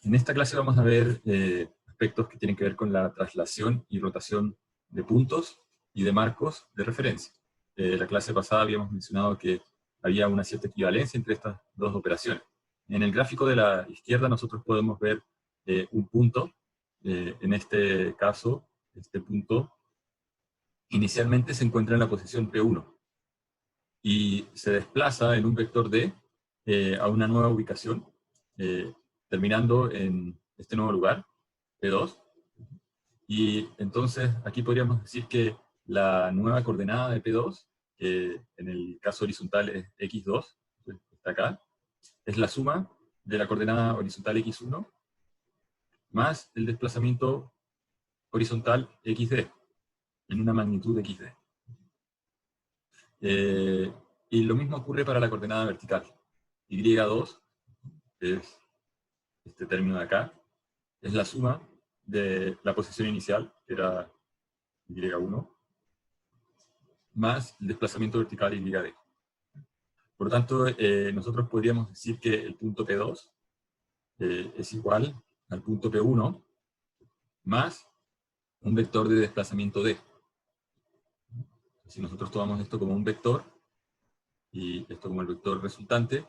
En esta clase vamos a ver aspectos que tienen que ver con la traslación y rotación de puntos y de marcos de referencia. La clase pasada habíamos mencionado que había una cierta equivalencia entre estas dos operaciones. En el gráfico de la izquierda nosotros podemos ver un punto. En este caso, este punto inicialmente se encuentra en la posición P1 y se desplaza en un vector D a una nueva ubicación, terminando en este nuevo lugar, P2, y entonces aquí podríamos decir que la nueva coordenada de P2, que en el caso horizontal es X2, está acá, es la suma de la coordenada horizontal X1 más el desplazamiento horizontal XD, en una magnitud XD. Y lo mismo ocurre para la coordenada vertical. Y2, que es este término de acá, es la suma de la posición inicial, que era Y1, más el desplazamiento vertical YD. Por lo tanto, nosotros podríamos decir que el punto P2 es igual al punto P1 más un vector de desplazamiento D. Si nosotros tomamos esto como un vector, y esto como el vector resultante,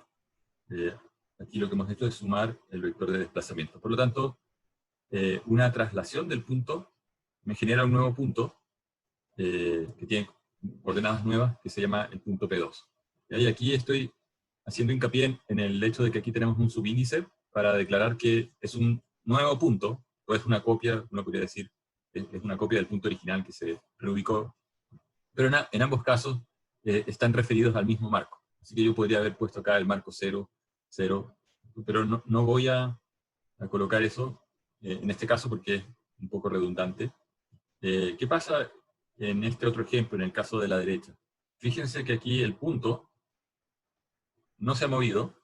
aquí lo que hemos hecho es sumar el vector de desplazamiento. Por lo tanto, una traslación del punto me genera un nuevo punto que tiene coordenadas nuevas, que se llama el punto P2. Y aquí estoy haciendo hincapié en el hecho de que aquí tenemos un subíndice para declarar que es un nuevo punto, o es una copia, uno podría decir, es una copia del punto original que se reubicó, pero en ambos casos están referidos al mismo marco. Así que yo podría haber puesto acá el marco 0, 0, pero no voy a colocar eso en este caso porque es un poco redundante. ¿Qué pasa en este otro ejemplo, en el caso de la derecha? Fíjense que aquí el punto no se ha movido,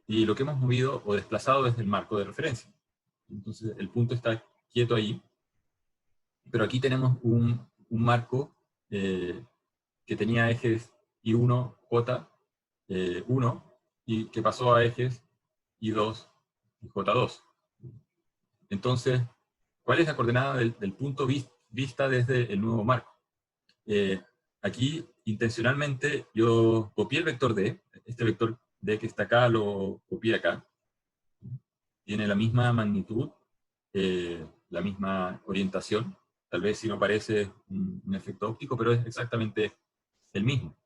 y lo que hemos movido o desplazado es el marco de referencia. Entonces el punto está quieto ahí, pero aquí tenemos un marco que tenía ejes I1, J, 1, y que pasó a ejes I2 y J2. Entonces, ¿cuál es la coordenada del punto vista desde el nuevo marco? Aquí, intencionalmente, yo copié el vector D, este vector D que está acá lo copié acá, tiene la misma magnitud, la misma orientación, tal vez si no parece un efecto óptico, pero es exactamente el mismo.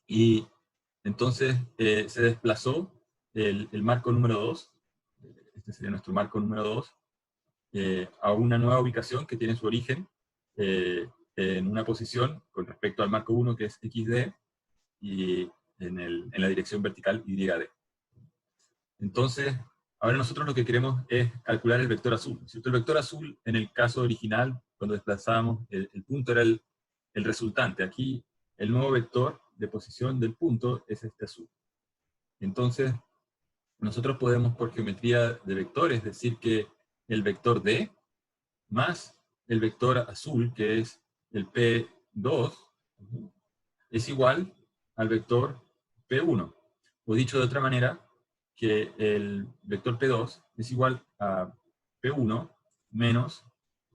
Y entonces se desplazó el marco número 2, este sería nuestro marco número 2, a una nueva ubicación que tiene su origen en una posición con respecto al marco 1 que es XD, y en la dirección vertical YD. Entonces, ahora nosotros lo que queremos es calcular el vector azul, ¿cierto? El vector azul, en el caso original, cuando desplazábamos el punto, era el resultante. Aquí, el nuevo vector de posición del punto es este azul. Entonces, nosotros podemos, por geometría de vectores, decir que el vector D más el vector azul, que es el P2, es igual al vector P1. O dicho de otra manera, que el vector P2 es igual a P1 menos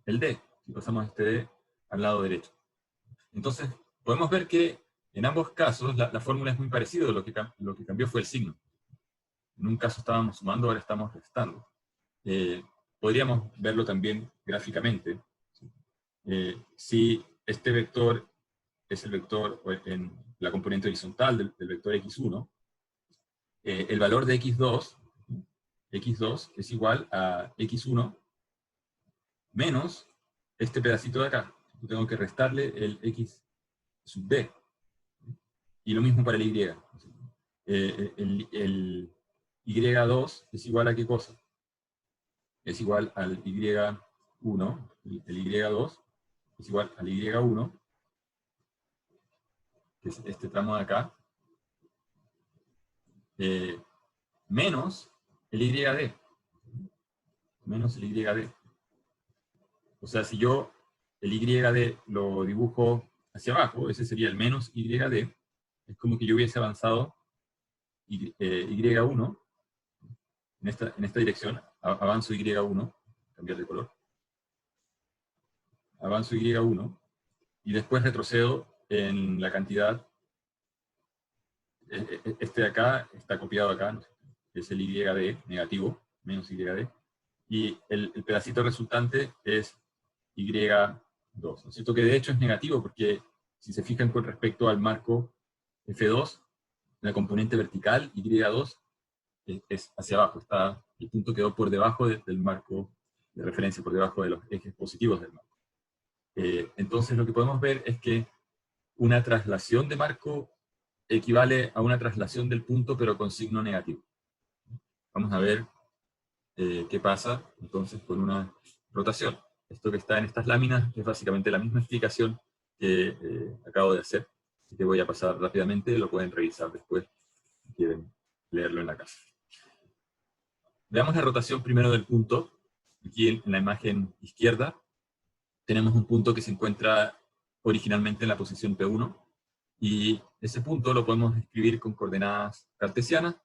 el D, si pasamos este D al lado derecho. Entonces, podemos ver que en ambos casos la fórmula es muy parecida, lo que cambió fue el signo. En un caso estábamos sumando, ahora estamos restando. Podríamos verlo también gráficamente. Si este vector es el vector en la componente horizontal del vector x1, el valor de x2 es igual a x1 menos este pedacito de acá. Yo tengo que restarle el x sub d. Y lo mismo para el y. El y2 es igual a ¿qué cosa? Es igual al y1, el y2 es igual al y1, que es este tramo de acá, menos el YD. Menos el YD. O sea, si yo el YD lo dibujo hacia abajo, ese sería el menos YD, es como que yo hubiese avanzado Y1 en esta dirección avanzo Y1, cambiar de color, avanzo Y1, y después retrocedo en la cantidad, este de acá está copiado acá, ¿no? Es el YD negativo, menos YD, y el pedacito resultante es Y2, ¿no es cierto? Que de hecho es negativo, porque si se fijan con respecto al marco F2, la componente vertical Y2 es hacia abajo, el punto quedó por debajo del marco de referencia, por debajo de los ejes positivos del marco. Entonces lo que podemos ver es que una traslación de marco equivale a una traslación del punto, pero con signo negativo. Vamos a ver qué pasa entonces con una rotación. Esto que está en estas láminas es básicamente la misma explicación que acabo de hacer, y que voy a pasar rápidamente, lo pueden revisar después si quieren leerlo en la casa. Veamos la rotación primero del punto. Aquí en la imagen izquierda tenemos un punto que se encuentra originalmente en la posición P1, y ese punto lo podemos escribir con coordenadas cartesianas.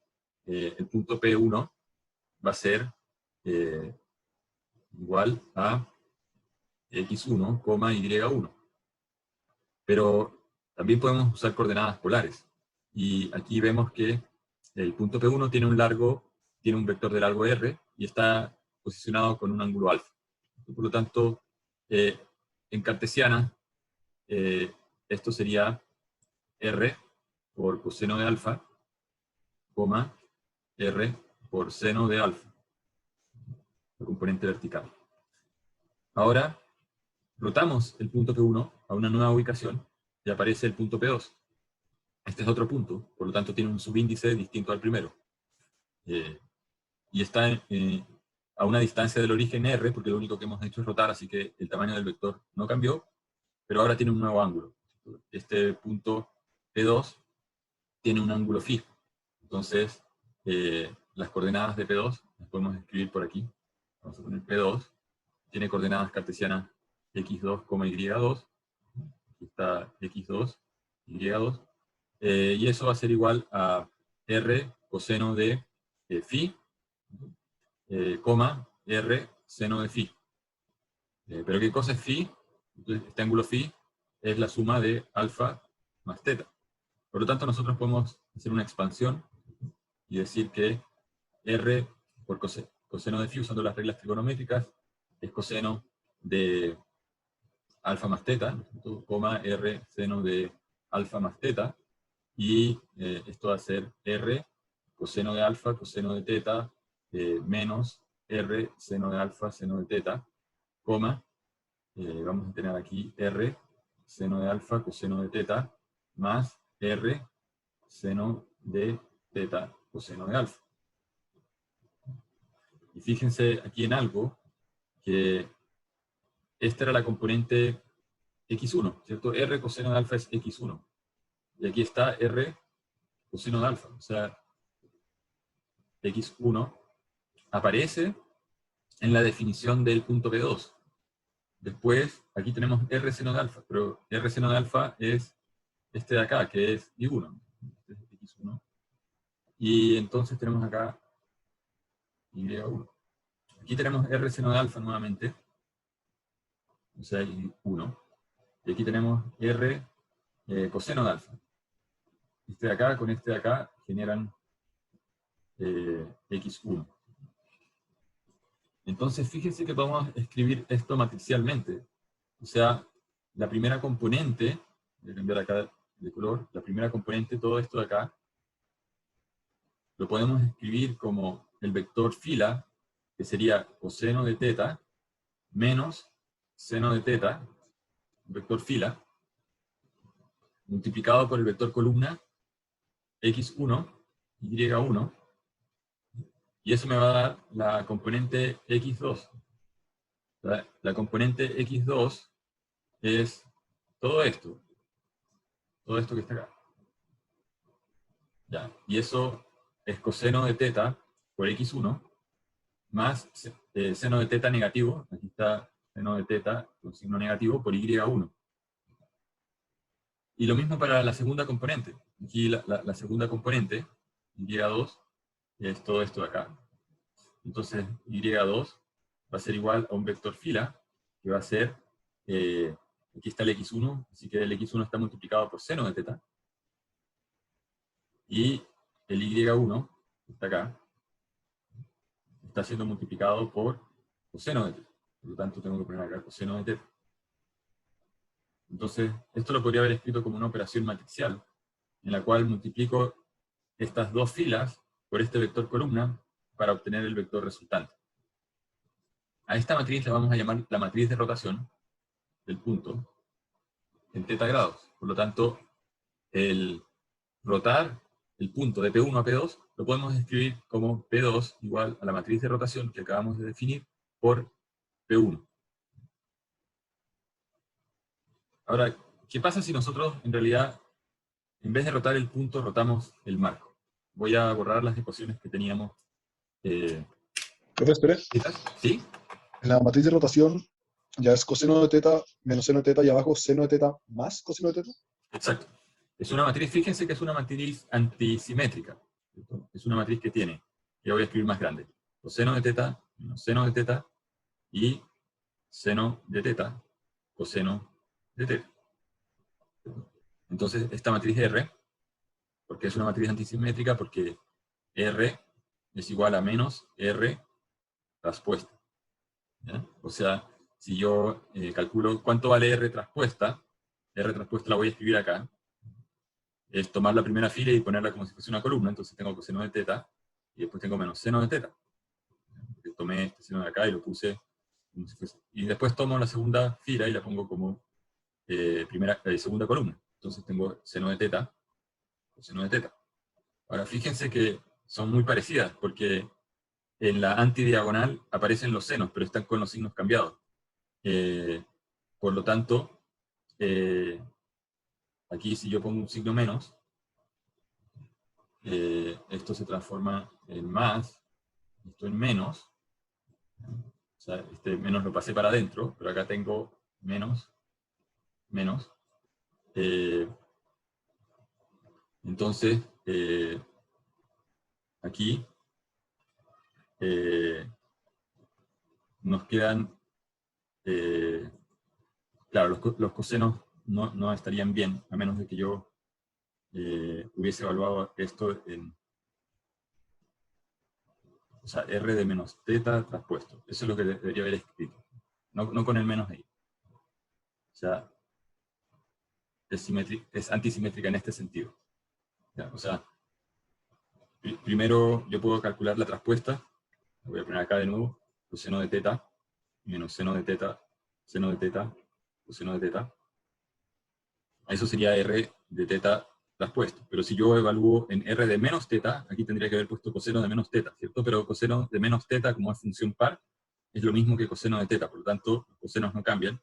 El punto P1 va a ser igual a x1, y1. Pero también podemos usar coordenadas polares. Y aquí vemos que el punto P1 tiene un vector de largo r, y está posicionado con un ángulo alfa. Por lo tanto, en cartesiana, esto sería r por coseno de alfa, r por seno de alfa, la componente vertical. Ahora, rotamos el punto P1 a una nueva ubicación y aparece el punto P2. Este es otro punto, por lo tanto tiene un subíndice distinto al primero. Y está a una distancia del origen r, porque lo único que hemos hecho es rotar, así que el tamaño del vector no cambió, pero ahora tiene un nuevo ángulo. Este punto P2 tiene un ángulo fijo. Entonces, las coordenadas de P2 las podemos escribir por aquí. Vamos a poner P2, tiene coordenadas cartesianas x2, y2. Aquí está x2, y2. Y eso va a ser igual a r coseno de phi, r seno de phi. Pero ¿qué cosa es phi? Entonces, este ángulo phi es la suma de alfa más teta. Por lo tanto, nosotros podemos hacer una expansión y decir que r por coseno de phi, usando las reglas trigonométricas, es coseno de alfa más teta, r seno de alfa más teta, y esto va a ser r coseno de alfa, coseno de teta, menos r seno de alfa, seno de teta, vamos a tener aquí r seno de alfa, coseno de teta, más r seno de teta, coseno de alfa. Y fíjense aquí en algo, que esta era la componente x1, ¿cierto? R coseno de alfa es x1. Y aquí está r coseno de alfa. O sea, x1 aparece en la definición del punto P2. Después, aquí tenemos r seno de alfa, pero r seno de alfa es este de acá, que es y1. Este es x1. Y entonces tenemos acá y1. Aquí tenemos r seno de alfa nuevamente, o sea, y1. Y aquí tenemos r coseno de alfa. Este de acá con este de acá generan x1. Entonces, fíjense que podemos escribir esto matricialmente. O sea, la primera componente, voy a cambiar acá de color, la primera componente, todo esto de acá, lo podemos escribir como el vector fila, que sería coseno de teta, menos seno de teta, vector fila, multiplicado por el vector columna, x1, y1, y eso me va a dar la componente x2. La componente x2 es todo esto que está acá. Ya, y eso es coseno de teta por x1, más seno de teta negativo, aquí está seno de teta con signo negativo, por y1. Y lo mismo para la segunda componente. Aquí la segunda componente, y2, es todo esto de acá. Entonces, y2 va a ser igual a un vector fila, que va a ser, aquí está el x1, así que el x1 está multiplicado por seno de teta, y el y1, que está acá, está siendo multiplicado por coseno de teta. Por lo tanto, tengo que poner acá coseno de teta. Entonces, esto lo podría haber escrito como una operación matricial, en la cual multiplico estas dos filas por este vector columna para obtener el vector resultante. A esta matriz la vamos a llamar la matriz de rotación del punto en teta grados. Por lo tanto, el rotar el punto de P1 a P2 lo podemos escribir como P2 igual a la matriz de rotación que acabamos de definir por P1. Ahora, ¿qué pasa si nosotros en realidad, en vez de rotar el punto, rotamos el marco? Voy a borrar las ecuaciones que teníamos. Profesor, ¿Sí? en la matriz de rotación ya es coseno de teta menos seno de teta y abajo seno de teta más coseno de teta. Exacto. Es una matriz, fíjense que es una matriz antisimétrica. ¿Cierto? Es una matriz que tiene, ya voy a escribir más grande, coseno de teta menos seno de teta y seno de teta, coseno de teta. Entonces, esta matriz R, porque es una matriz antisimétrica, porque R es igual a menos R traspuesta. ¿Ya? O sea, si yo calculo cuánto vale R traspuesta la voy a escribir acá, es tomar la primera fila y ponerla como si fuese una columna, entonces tengo coseno de teta, y después tengo menos seno de teta. Tomé este seno de acá y lo puse como si fuese. Y después tomo la segunda fila y la pongo como segunda columna. Entonces tengo seno de teta, coseno de teta. Ahora, fíjense que son muy parecidas, porque en la antidiagonal aparecen los senos, pero están con los signos cambiados. Por lo tanto, aquí si yo pongo un signo menos, esto se transforma en más, esto en menos. O sea, este menos lo pasé para adentro, pero acá tengo menos, menos. Entonces, aquí nos quedan, claro, los cosenos no estarían bien, a menos de que yo hubiese evaluado esto en, o sea, R de menos teta traspuesto. Eso es lo que debería haber escrito. No con el menos ahí. O sea, es antisimétrica en este sentido. ¿Ya? O sea, primero yo puedo calcular la traspuesta. Lo voy a poner acá de nuevo. Coseno de teta menos seno de teta, seno de teta, coseno de teta. Eso sería R de teta traspuesto. Pero si yo evalúo en R de menos teta, aquí tendría que haber puesto coseno de menos teta, ¿cierto? Pero coseno de menos teta, como es función par, es lo mismo que coseno de teta. Por lo tanto, los cosenos no cambian.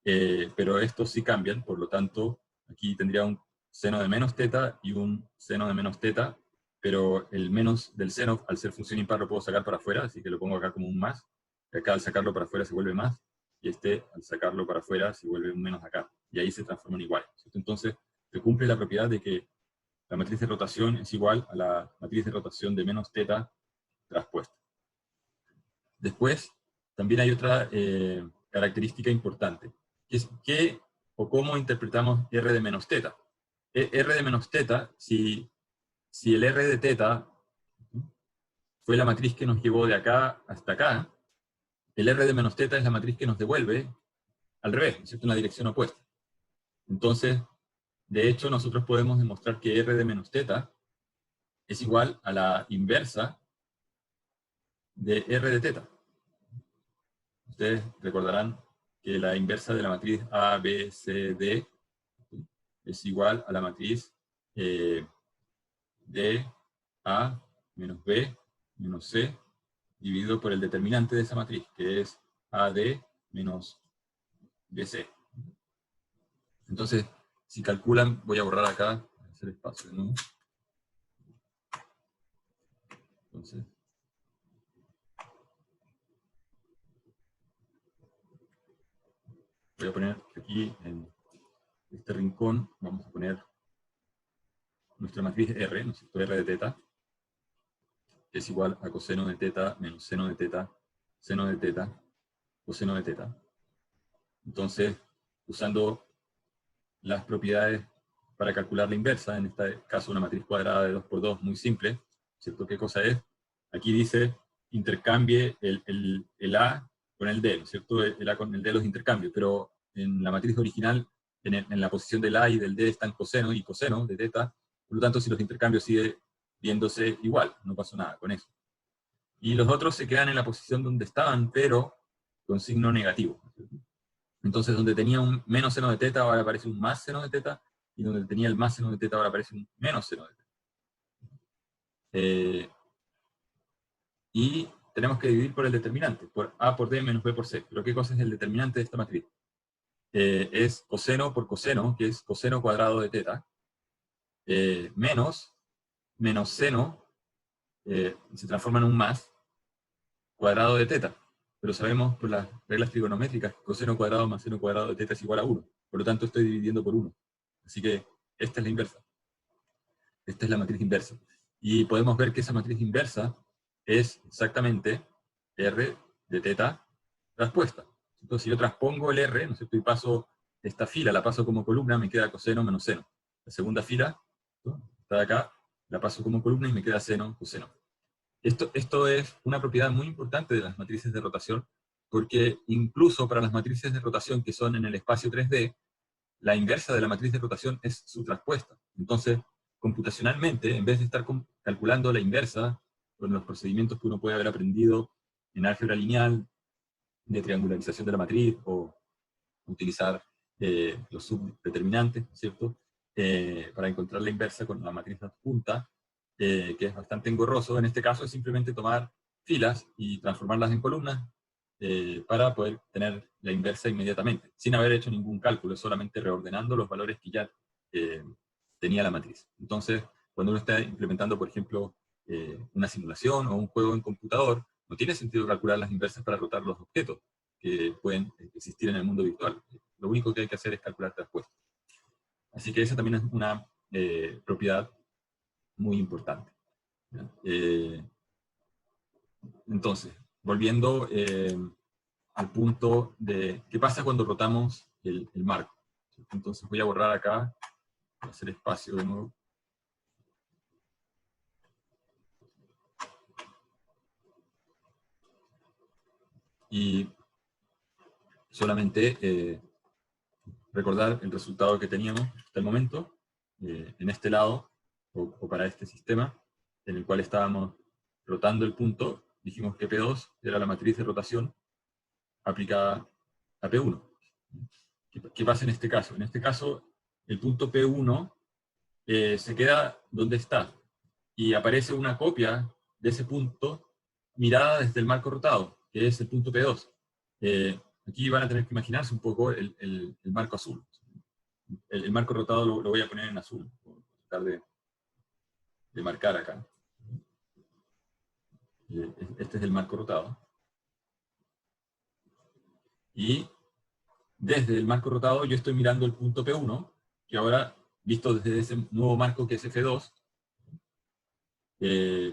Pero estos sí cambian. Por lo tanto, aquí tendría un seno de menos teta y un seno de menos teta. Pero el menos del seno, al ser función impar, lo puedo sacar para afuera, así que lo pongo acá como un más. Y acá al sacarlo para afuera se vuelve más. Y este, al sacarlo para afuera, se vuelve un menos acá. Y ahí se transforman iguales. Entonces, se cumple la propiedad de que la matriz de rotación es igual a la matriz de rotación de menos teta traspuesta. Después, también hay otra característica importante, que es qué o cómo interpretamos R de menos teta. R de menos teta, si el R de teta fue la matriz que nos llevó de acá hasta acá, el R de menos teta es la matriz que nos devuelve al revés, ¿cierto? En la dirección opuesta. Entonces, de hecho, nosotros podemos demostrar que R de menos teta es igual a la inversa de R de teta. Ustedes recordarán que la inversa de la matriz A, B, C, D es igual a la matriz D, A, menos B, menos C, dividido por el determinante de esa matriz, que es AD menos BC. Entonces, si calculan, voy a borrar acá, hacer espacio, ¿no? Entonces, voy a poner aquí en este rincón, vamos a poner nuestra matriz R, ¿no es cierto? R de teta. es igual a coseno de teta menos seno de teta, seno de teta, coseno de teta. Entonces, usando las propiedades para calcular la inversa, en este caso una matriz cuadrada de 2 por 2, muy simple, ¿cierto? ¿Qué cosa es? Aquí dice, intercambie el A con el D, ¿no es cierto? El A con el D los intercambio, pero en la matriz original, en la posición del A y del D están coseno y coseno de teta, por lo tanto, si los intercambios sigue viéndose igual, no pasó nada con eso. Y los otros se quedan en la posición donde estaban, pero con signo negativo. Entonces, donde tenía un menos seno de teta, ahora aparece un más seno de teta, y donde tenía el más seno de teta, ahora aparece un menos seno de teta. Y tenemos que dividir por el determinante, por A por D menos B por C. Pero ¿qué cosa es el determinante de esta matriz? Es coseno por coseno, que es coseno cuadrado de teta, menos seno, se transforma en un más, cuadrado de teta. Pero sabemos por las reglas trigonométricas que coseno cuadrado más seno cuadrado de teta es igual a 1. Por lo tanto, estoy dividiendo por 1. Así que esta es la inversa. Esta es la matriz inversa. Y podemos ver que esa matriz inversa es exactamente R de teta traspuesta. Entonces, si yo traspongo el R, ¿no es cierto? Y paso esta fila, la paso como columna, me queda coseno menos seno. La segunda fila, ¿no? Está de acá, la paso como columna y me queda seno, coseno. Esto es una propiedad muy importante de las matrices de rotación, porque incluso para las matrices de rotación que son en el espacio 3D, la inversa de la matriz de rotación es su traspuesta. Entonces, computacionalmente, en vez de estar calculando la inversa, con los procedimientos que uno puede haber aprendido en álgebra lineal, de triangularización de la matriz, o utilizar los subdeterminantes, ¿cierto? Para encontrar la inversa con la matriz adjunta, que es bastante engorroso. En este caso es simplemente tomar filas y transformarlas en columnas para poder tener la inversa inmediatamente, sin haber hecho ningún cálculo, solamente reordenando los valores que ya tenía la matriz. Entonces, cuando uno está implementando, por ejemplo, una simulación o un juego en computador, no tiene sentido calcular las inversas para rotar los objetos que pueden existir en el mundo virtual. Lo único que hay que hacer es calcular traspuestos. Así que esa también es una propiedad muy importante. Entonces, volviendo al punto de qué pasa cuando rotamos el marco. Entonces voy a borrar acá, voy a hacer espacio de nuevo. Y solamente recordar el resultado que teníamos hasta el momento, en este lado, o para este sistema, en el cual estábamos rotando el punto, dijimos que P2 era la matriz de rotación aplicada a P1. ¿Qué pasa en este caso? En este caso, el punto P1 se queda donde está, y aparece una copia de ese punto mirada desde el marco rotado, que es el punto P2. Aquí van a tener que imaginarse un poco el marco azul. El marco rotado lo voy a poner en azul, voy a tratar de marcar acá. Este es el marco rotado. Y desde el marco rotado yo estoy mirando el punto P1, que ahora, visto desde ese nuevo marco que es F2,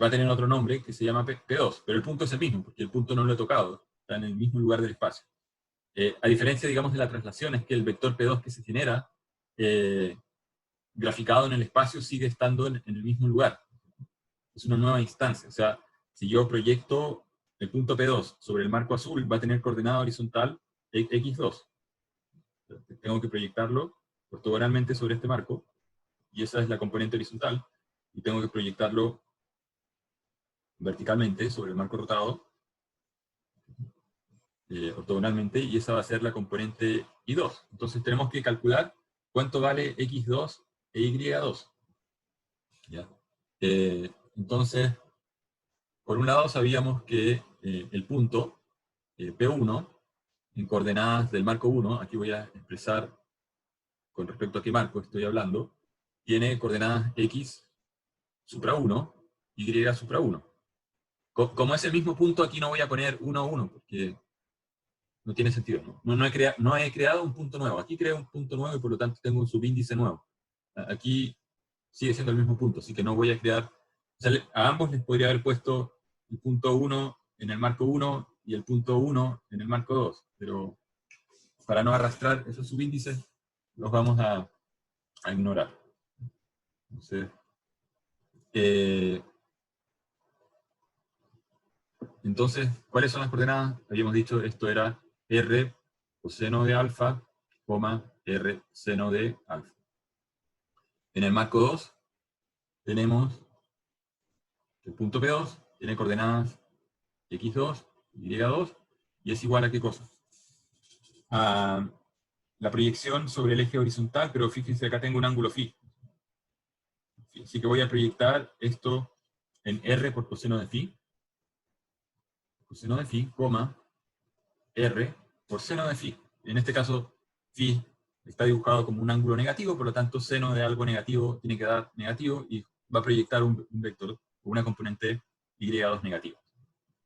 va a tener otro nombre que se llama P2, pero el punto es el mismo, porque el punto no lo he tocado, está en el mismo lugar del espacio. A diferencia, digamos, de la traslación, es que el vector P2 que se genera, graficado en el espacio, sigue estando en el mismo lugar. Es una nueva instancia. O sea, si yo proyecto el punto P2 sobre el marco azul, va a tener coordenada horizontal X2. Tengo que proyectarlo ortogonalmente sobre este marco, y esa es la componente horizontal, y tengo que proyectarlo verticalmente sobre el marco rotado, ortogonalmente, y esa va a ser la componente Y2. Entonces tenemos que calcular cuánto vale X2 e Y2. ¿Ya? Entonces, por un lado sabíamos que el punto P1, en coordenadas del marco 1, aquí voy a expresar con respecto a qué marco estoy hablando, tiene coordenadas X supra 1, Y supra 1. Como es el mismo punto, aquí no voy a poner 1, 1, porque no tiene sentido. No he creado un punto nuevo. Aquí creo un punto nuevo y por lo tanto tengo un subíndice nuevo. Aquí sigue siendo el mismo punto, así que no voy a crear sea, a ambos les podría haber puesto el punto 1 en el marco 1 y el punto 1 en el marco 2, pero para no arrastrar esos subíndices, los vamos a ignorar. Entonces, ¿cuáles son las coordenadas? Habíamos dicho, esto era R coseno de alfa, R seno de alfa. En el marco 2 tenemos el punto P2, tiene coordenadas x2, y2, y es igual a ¿qué cosa? A la proyección sobre el eje horizontal, pero fíjense, acá tengo un ángulo phi. Así que voy a proyectar esto en R por coseno de phi, R por seno de phi. En este caso, phi está dibujado como un ángulo negativo, por lo tanto, seno de algo negativo tiene que dar negativo y va a proyectar un vector o una componente y2 negativa.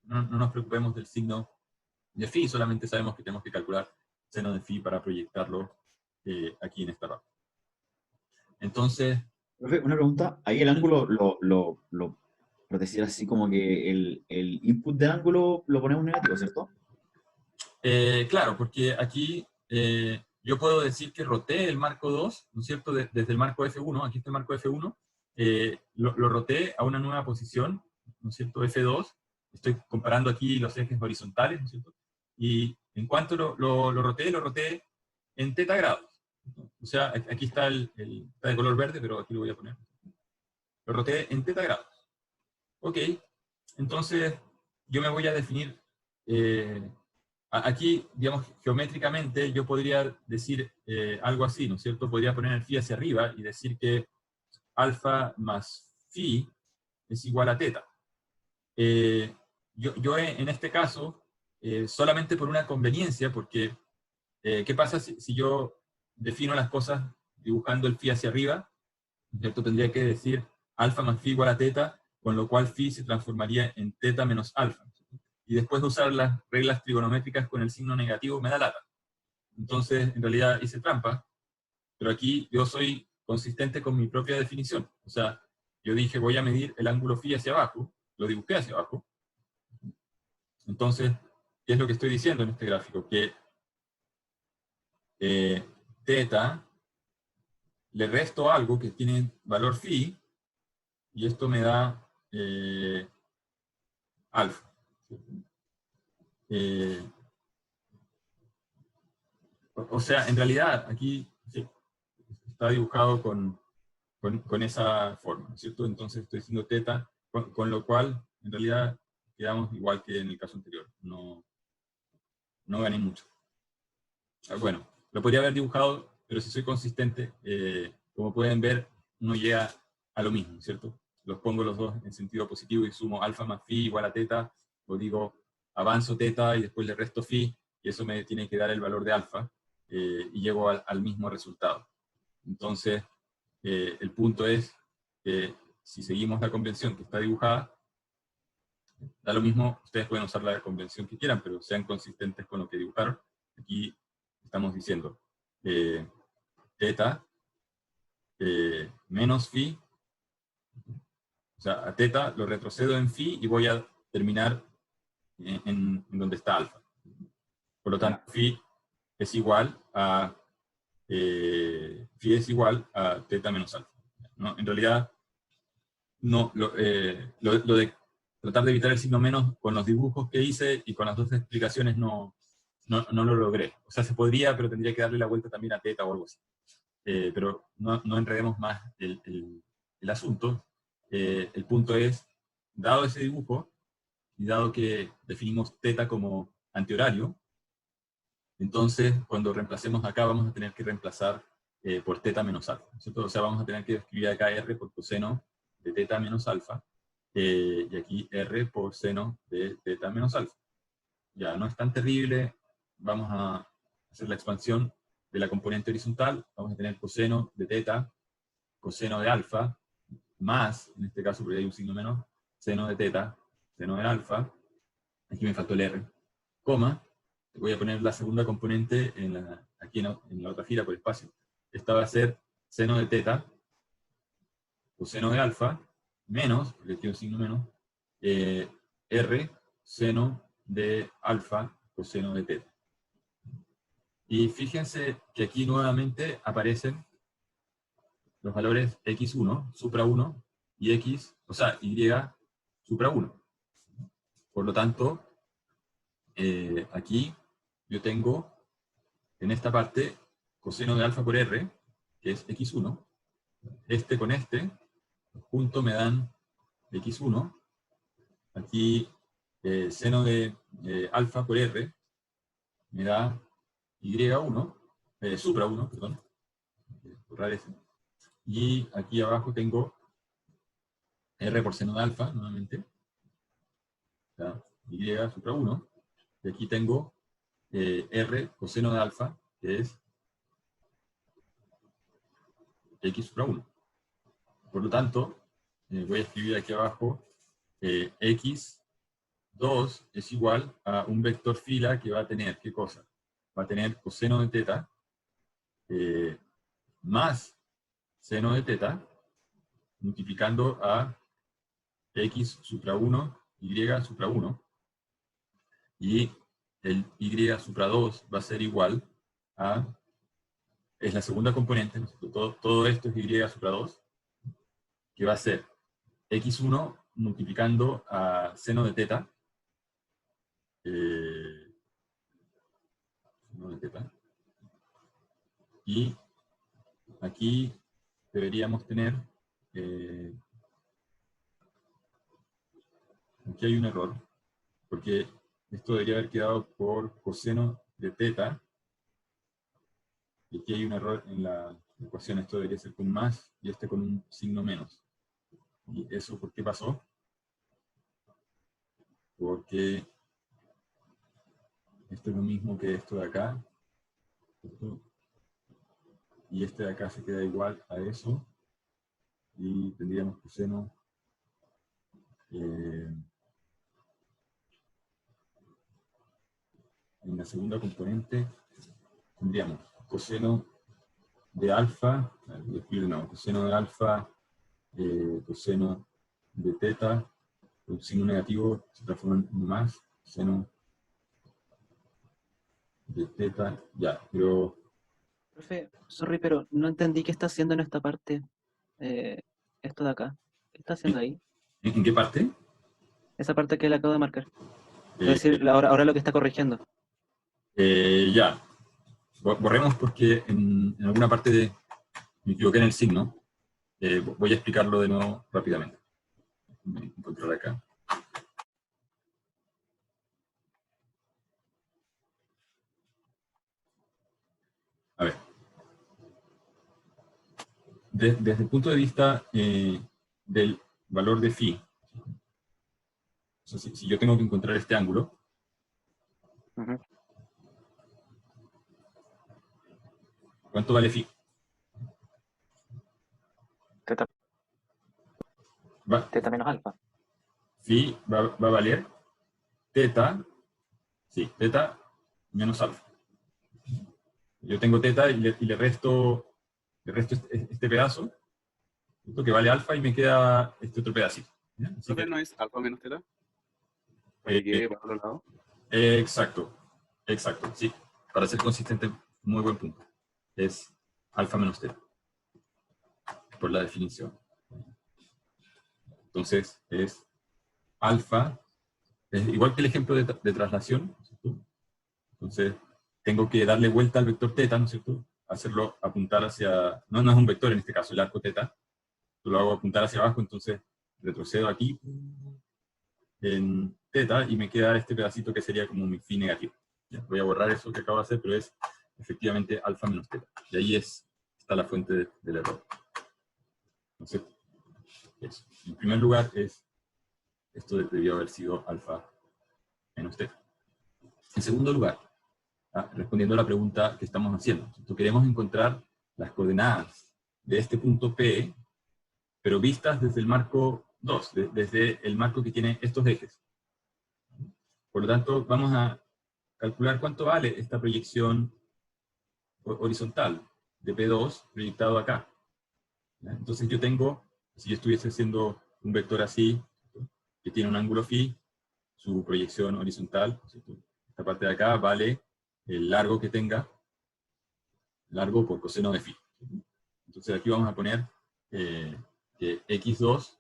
No nos preocupemos del signo de phi, solamente sabemos que tenemos que calcular seno de phi para proyectarlo aquí en esta rama. Entonces, Profe, una pregunta, ahí el ángulo por decir así, como que el input del ángulo lo ponemos negativo, ¿cierto? claro, porque aquí yo puedo decir que roté el marco 2, ¿no es cierto? Desde el marco F1, aquí está el marco F1, lo roté a una nueva posición, ¿no es cierto? F2, estoy comparando aquí los ejes horizontales, ¿no es cierto? Y en cuanto lo roté en θ grados. O sea, aquí está está de color verde, pero aquí lo voy a poner. Lo roté en θ grados. Ok, entonces yo me voy a definir, aquí, digamos, geométricamente, yo podría decir algo así, ¿no es cierto? Podría poner el phi hacia arriba y decir que alfa más phi es igual a θ. Yo en este caso, solamente por una conveniencia, porque ¿qué pasa si yo defino las cosas dibujando el phi hacia arriba? ¿Cierto? Tendría que decir alfa más phi igual a θ, con lo cual phi se transformaría en θ menos alfa. Y después de usar las reglas trigonométricas con el signo negativo me da lata. Entonces, en realidad hice trampa, pero aquí yo soy consistente con mi propia definición. O sea, yo dije voy a medir el ángulo phi hacia abajo, lo dibujé hacia abajo. Entonces, ¿qué es lo que estoy diciendo en este gráfico? Que θ le resto algo que tiene valor phi, y esto me da alfa. O sea, en realidad, aquí sí, está dibujado con esa forma, ¿no es cierto? Entonces estoy diciendo θ, con lo cual, en realidad, quedamos igual que en el caso anterior. No gané mucho. Bueno, lo podría haber dibujado, pero si soy consistente, como pueden ver, uno llega a lo mismo, ¿cierto? Los pongo los dos en sentido positivo y sumo alfa más phi igual a θ, o digo avanzo θ y después le resto phi, y eso me tiene que dar el valor de alfa, y llego al mismo resultado. Entonces, el punto es que si seguimos la convención que está dibujada, da lo mismo, ustedes pueden usar la convención que quieran, pero sean consistentes con lo que dibujaron. Aquí estamos diciendo θ menos phi, o sea, a θ lo retrocedo en phi y voy a terminar en donde está alfa. Por lo tanto, phi es igual a θ menos alfa, ¿no? En realidad, no, lo de tratar de evitar el signo menos con los dibujos que hice y con las dos explicaciones no lo logré. O sea, se podría, pero tendría que darle la vuelta también a θ o algo así. Pero no enredemos más el asunto. El punto es, dado ese dibujo, y dado que definimos θ como antihorario, entonces cuando reemplacemos acá vamos a tener que reemplazar por θ menos alfa, ¿cierto? O sea, vamos a tener que escribir acá R por coseno de θ menos alfa, y aquí R por seno de θ menos alfa. Ya, no es tan terrible. Vamos a hacer la expansión de la componente horizontal. Vamos a tener coseno de θ, coseno de alfa, más, en este caso porque hay un signo menos, seno de θ, seno de alfa. Aquí me faltó el R, coma. Voy a poner la segunda componente aquí en la otra fila por espacio. Esta va a ser seno de θ, coseno de alfa, menos, porque tiene un signo menos, R seno de alfa coseno de teta. Y fíjense que aquí nuevamente aparecen los valores x1, supra 1, y x, o sea, y supra 1. Por lo tanto, aquí yo tengo, en esta parte, coseno de alfa por r, que es x1. Este con este, juntos me dan x1. Aquí, seno de alfa por r, me da y1, supra 1, perdón. Borrar ese. Y aquí abajo tengo r por seno de alfa, nuevamente. ¿Ya? Y supra 1. Y aquí tengo r coseno de alfa, que es x supra 1. Por lo tanto, voy a escribir aquí abajo x2 es igual a un vector fila que va a tener, ¿qué cosa? Va a tener coseno de teta más seno de teta multiplicando a x supra 1, y supra 1, y el y supra 2 va a ser igual a, es la segunda componente, ¿no? Todo esto es y supra 2, que va a ser x1 multiplicando a seno de teta, seno de teta, y aquí deberíamos tener, aquí hay un error, porque esto debería haber quedado por coseno de teta, y aquí hay un error en la ecuación, esto debería ser con más, y este con un signo menos. ¿Y eso por qué pasó? Porque esto es lo mismo que esto de acá, ¿cierto? Y este de acá se queda igual a eso, y tendríamos coseno en la segunda componente tendríamos coseno de alfa, coseno de alfa, coseno de teta, un signo negativo se transforma en más, seno de teta, ya, pero... Profe, sorry, pero no entendí qué está haciendo en esta parte. Esto de acá. ¿Qué está haciendo ahí? ¿En qué parte? Esa parte que le acabo de marcar. Es Eh, decir, ahora lo que está corrigiendo. ya, borremos porque en alguna parte me equivoqué en el signo. Voy a explicarlo de nuevo rápidamente. Me encontrar acá. A ver. Desde el punto de vista del valor de phi, o sea, si yo tengo que encontrar este ángulo, Ujú. ¿cuánto vale phi? Teta, Va, teta menos alfa. phi va a valer teta, sí, teta menos alfa. Yo tengo teta y le resto este pedazo, esto que vale alfa, y me queda este otro pedacito. ¿Ya? Así ¿Profe que, no es alfa menos teta? Para que quede para otro lado. exacto, sí. Para ser consistente, muy buen punto. Es alfa menos teta, por la definición. Entonces, es alfa, es igual que el ejemplo de traslación, ¿no es cierto? Entonces, tengo que darle vuelta al vector teta, ¿no es cierto? Hacerlo apuntar hacia, no es un vector en este caso, el arco teta, lo hago apuntar hacia abajo, entonces retrocedo aquí en teta y me queda este pedacito que sería como mi phi negativo. Ya, voy a borrar eso que acabo de hacer, pero es efectivamente alfa menos teta. Y ahí está la fuente del error. Entonces, eso. En primer lugar, esto debió haber sido alfa menos teta. En segundo lugar, respondiendo a la pregunta que estamos haciendo, nosotros queremos encontrar las coordenadas de este punto P, pero vistas desde el marco 2, desde el marco que tiene estos ejes. Por lo tanto, vamos a calcular cuánto vale esta proyección horizontal de P2 proyectado acá. ¿Ya? Entonces yo tengo, si yo estuviese haciendo un vector así, que tiene un ángulo phi, su proyección horizontal, ¿cierto? Esta parte de acá vale el largo que tenga, largo por coseno de phi. Entonces aquí vamos a poner que x2,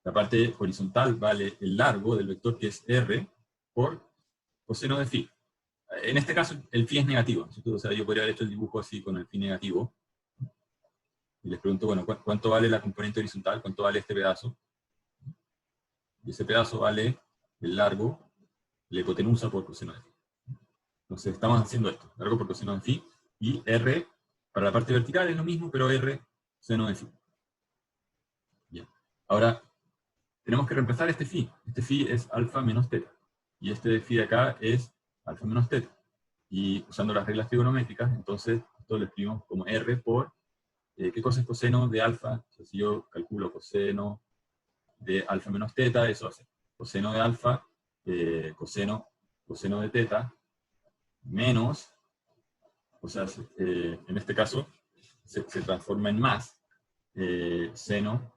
la parte horizontal vale el largo del vector que es r por coseno de phi. En este caso el phi es negativo, ¿cierto? O sea, yo podría haber hecho el dibujo así con el phi negativo. Y les pregunto, bueno, ¿cuánto vale la componente horizontal? ¿Cuánto vale este pedazo? Y ese pedazo vale el largo, la hipotenusa por coseno de phi. Entonces estamos haciendo esto, largo por coseno de phi, y r, para la parte vertical es lo mismo, pero r seno de phi. Bien. Ahora, tenemos que reemplazar este phi. Este phi es alfa menos teta. Y este phi de acá es alfa menos teta. Y usando las reglas trigonométricas, entonces esto lo escribimos como r por, ¿qué cosa es coseno de alfa? O sea, si yo calculo coseno de alfa menos teta, eso hace coseno de alfa, coseno de teta, menos, o sea, en este caso, se transforma en más, seno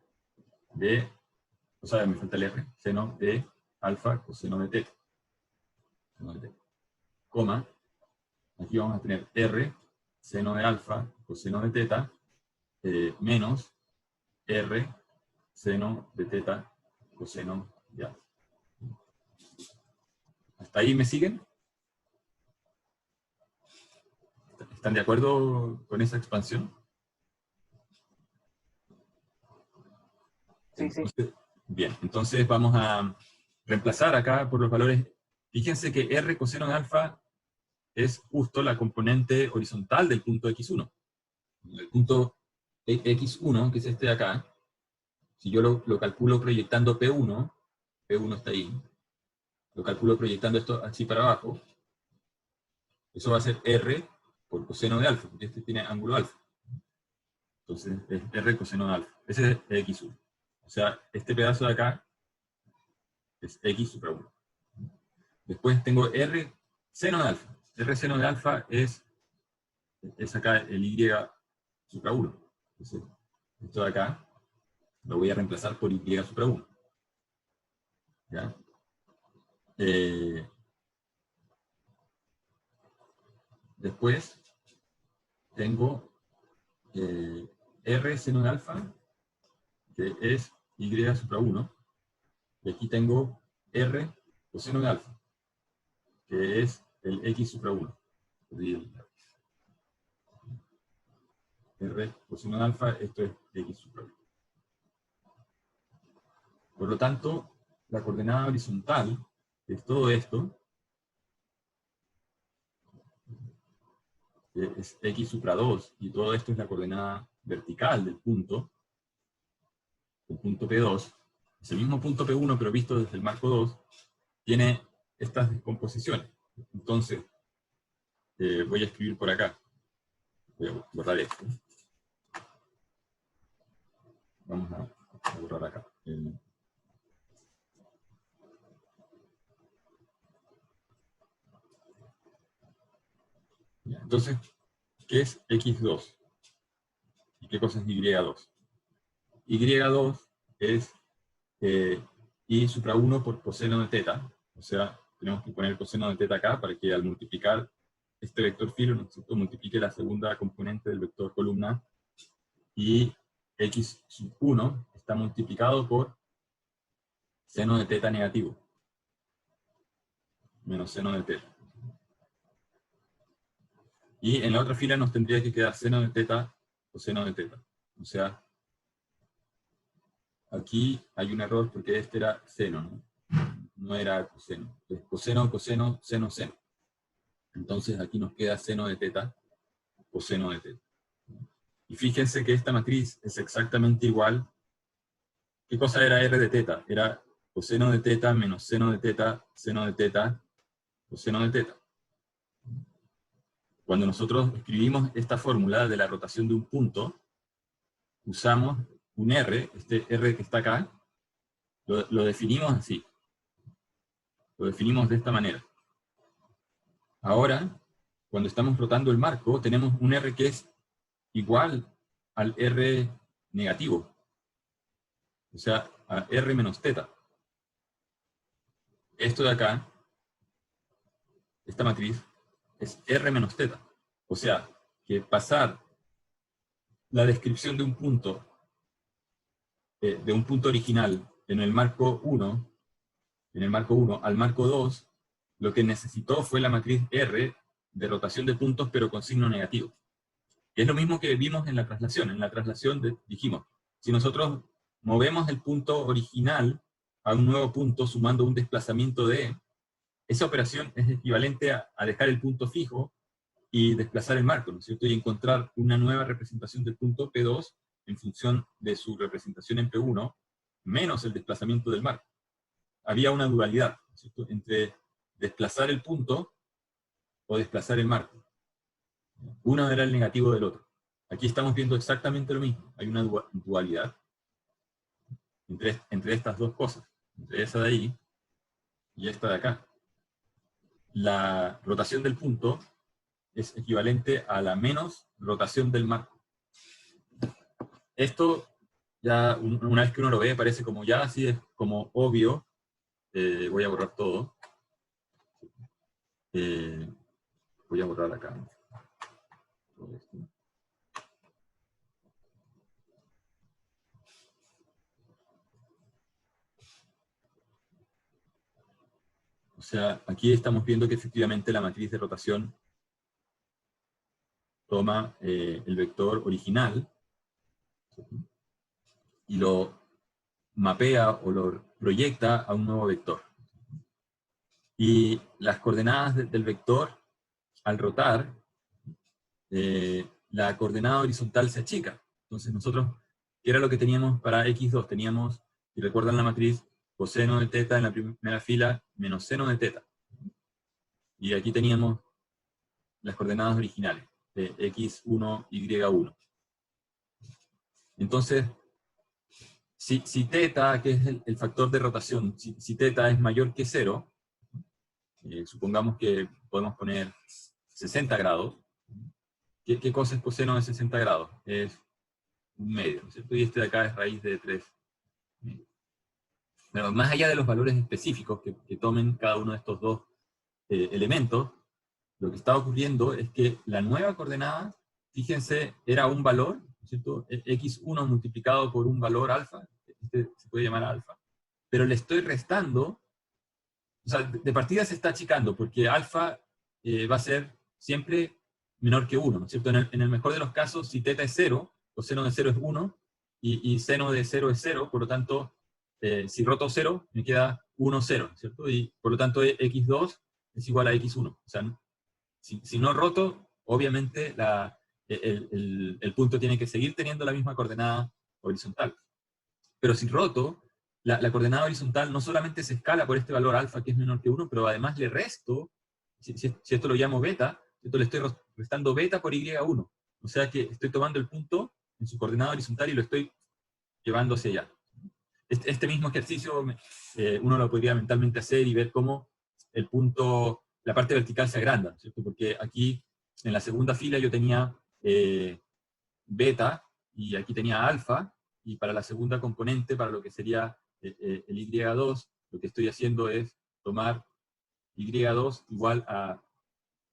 de, o sea, me falta el r, seno de alfa coseno de teta. Coma, aquí vamos a tener r, seno de alfa coseno de teta, menos r, seno de teta coseno de alfa. ¿Hasta ahí me siguen? ¿Están de acuerdo con esa expansión? Sí, sí. Entonces, bien, entonces vamos a reemplazar acá por los valores. Fíjense que r coseno de alfa es justo la componente horizontal del punto x1. El punto x1, que es este de acá, si yo lo calculo proyectando P1, P1 está ahí, lo calculo proyectando esto así para abajo, eso va a ser r por coseno de alfa, porque este tiene ángulo alfa. Entonces es r coseno de alfa. Ese es x1. O sea, este pedazo de acá es x supra 1. Después tengo r seno de alfa. R seno de alfa es acá el y supra 1. Entonces, esto de acá lo voy a reemplazar por y supra 1. ¿Ya? Después tengo r seno de alfa, que es y supra 1. Y aquí tengo r coseno de alfa, que es el x supra 1. R coseno de alfa, esto es x supra 1. Por lo tanto, la coordenada horizontal, que es todo esto, que es x supra 2, y todo esto es la coordenada vertical del punto P2, ese mismo punto P1, pero visto desde el marco 2, tiene estas descomposiciones. Entonces, voy a escribir por acá. Voy a borrar esto. Vamos a borrar acá. Ya, entonces, ¿qué es x2? ¿Y qué cosa es y2? y2 es y supra 1 por coseno de teta. O sea, tenemos que poner el coseno de teta acá para que al multiplicar este vector filo, nosotros multiplique la segunda componente del vector columna, y x sub 1 está multiplicado por seno de teta negativo, menos seno de teta. Y en la otra fila nos tendría que quedar seno de teta o seno de teta. O sea, aquí hay un error porque este era seno, ¿no? No era coseno. Es coseno, coseno, seno, seno. Entonces aquí nos queda seno de teta o seno de teta. Y fíjense que esta matriz es exactamente igual. ¿Qué cosa era r de teta? Era coseno de teta menos seno de teta, seno de teta, coseno de teta. Cuando nosotros escribimos esta fórmula de la rotación de un punto, usamos un r, este r que está acá, lo definimos así. Lo definimos de esta manera. Ahora, cuando estamos rotando el marco, tenemos un r que es igual al r negativo. o sea, a R menos teta. Esto de acá, esta matriz, es R menos teta. O sea, que pasar la descripción de un punto original en el marco 1, al marco 2, lo que necesitó fue la matriz R de rotación de puntos, pero con signo negativo. Que es lo mismo que vimos en la traslación. En la traslación dijimos, si nosotros movemos el punto original a un nuevo punto sumando un desplazamiento de, esa operación es equivalente a dejar el punto fijo y desplazar el marco, ¿no es cierto? Y encontrar una nueva representación del punto P2 en función de su representación en P1, menos el desplazamiento del marco. Había una dualidad, ¿no es cierto?, entre desplazar el punto o desplazar el marco. Uno era el negativo del otro. Aquí estamos viendo exactamente lo mismo. Hay una dualidad entre estas dos cosas, entre esa de ahí y esta de acá. La rotación del punto es equivalente a la menos rotación del marco. Esto, ya una vez que uno lo ve, parece como ya así, es como obvio. Voy a borrar todo. Voy a borrar acá. Todo esto. O sea, aquí estamos viendo que efectivamente la matriz de rotación toma el vector original, ¿sí?, y lo mapea o lo proyecta a un nuevo vector. Y las coordenadas del vector, al rotar, la coordenada horizontal se achica. Entonces nosotros, ¿qué era lo que teníamos para x2? Teníamos, si recuerdan la matriz, coseno de teta en la primera fila, menos seno de teta. Y aquí teníamos las coordenadas originales, de x1, y1. Entonces, si teta, que es el factor de rotación, si teta es mayor que 0, supongamos que podemos poner 60 grados, ¿qué cosa es coseno de 60 grados? Es un medio, ¿no es cierto? Y este de acá es raíz de 3. Pero más allá de los valores específicos que tomen cada uno de estos dos elementos, lo que está ocurriendo es que la nueva coordenada, fíjense, era un valor, ¿no es cierto?, x1 multiplicado por un valor alfa, este se puede llamar alfa, pero le estoy restando, o sea, de partida se está achicando, porque alfa va a ser siempre menor que 1, ¿no es cierto? En el mejor de los casos, si teta es 0, coseno de 0 es 1, y seno de 0 es 0, por lo tanto, si roto 0, me queda 1, 0, ¿no es cierto? Y por lo tanto, x2 es igual a x1. O sea, si no roto, obviamente el punto tiene que seguir teniendo la misma coordenada horizontal. Pero si roto, la coordenada horizontal no solamente se escala por este valor alfa, que es menor que 1, pero además le resto, si esto lo llamo beta, esto le estoy restando beta por y1. O sea que estoy tomando el punto en su coordenada horizontal y lo estoy llevando hacia allá. Este mismo ejercicio uno lo podría mentalmente hacer y ver cómo el punto, la parte vertical se agranda, ¿cierto? Porque aquí, en la segunda fila, yo tenía beta, y aquí tenía alfa, y para la segunda componente, para lo que sería el y2, lo que estoy haciendo es tomar y2 igual a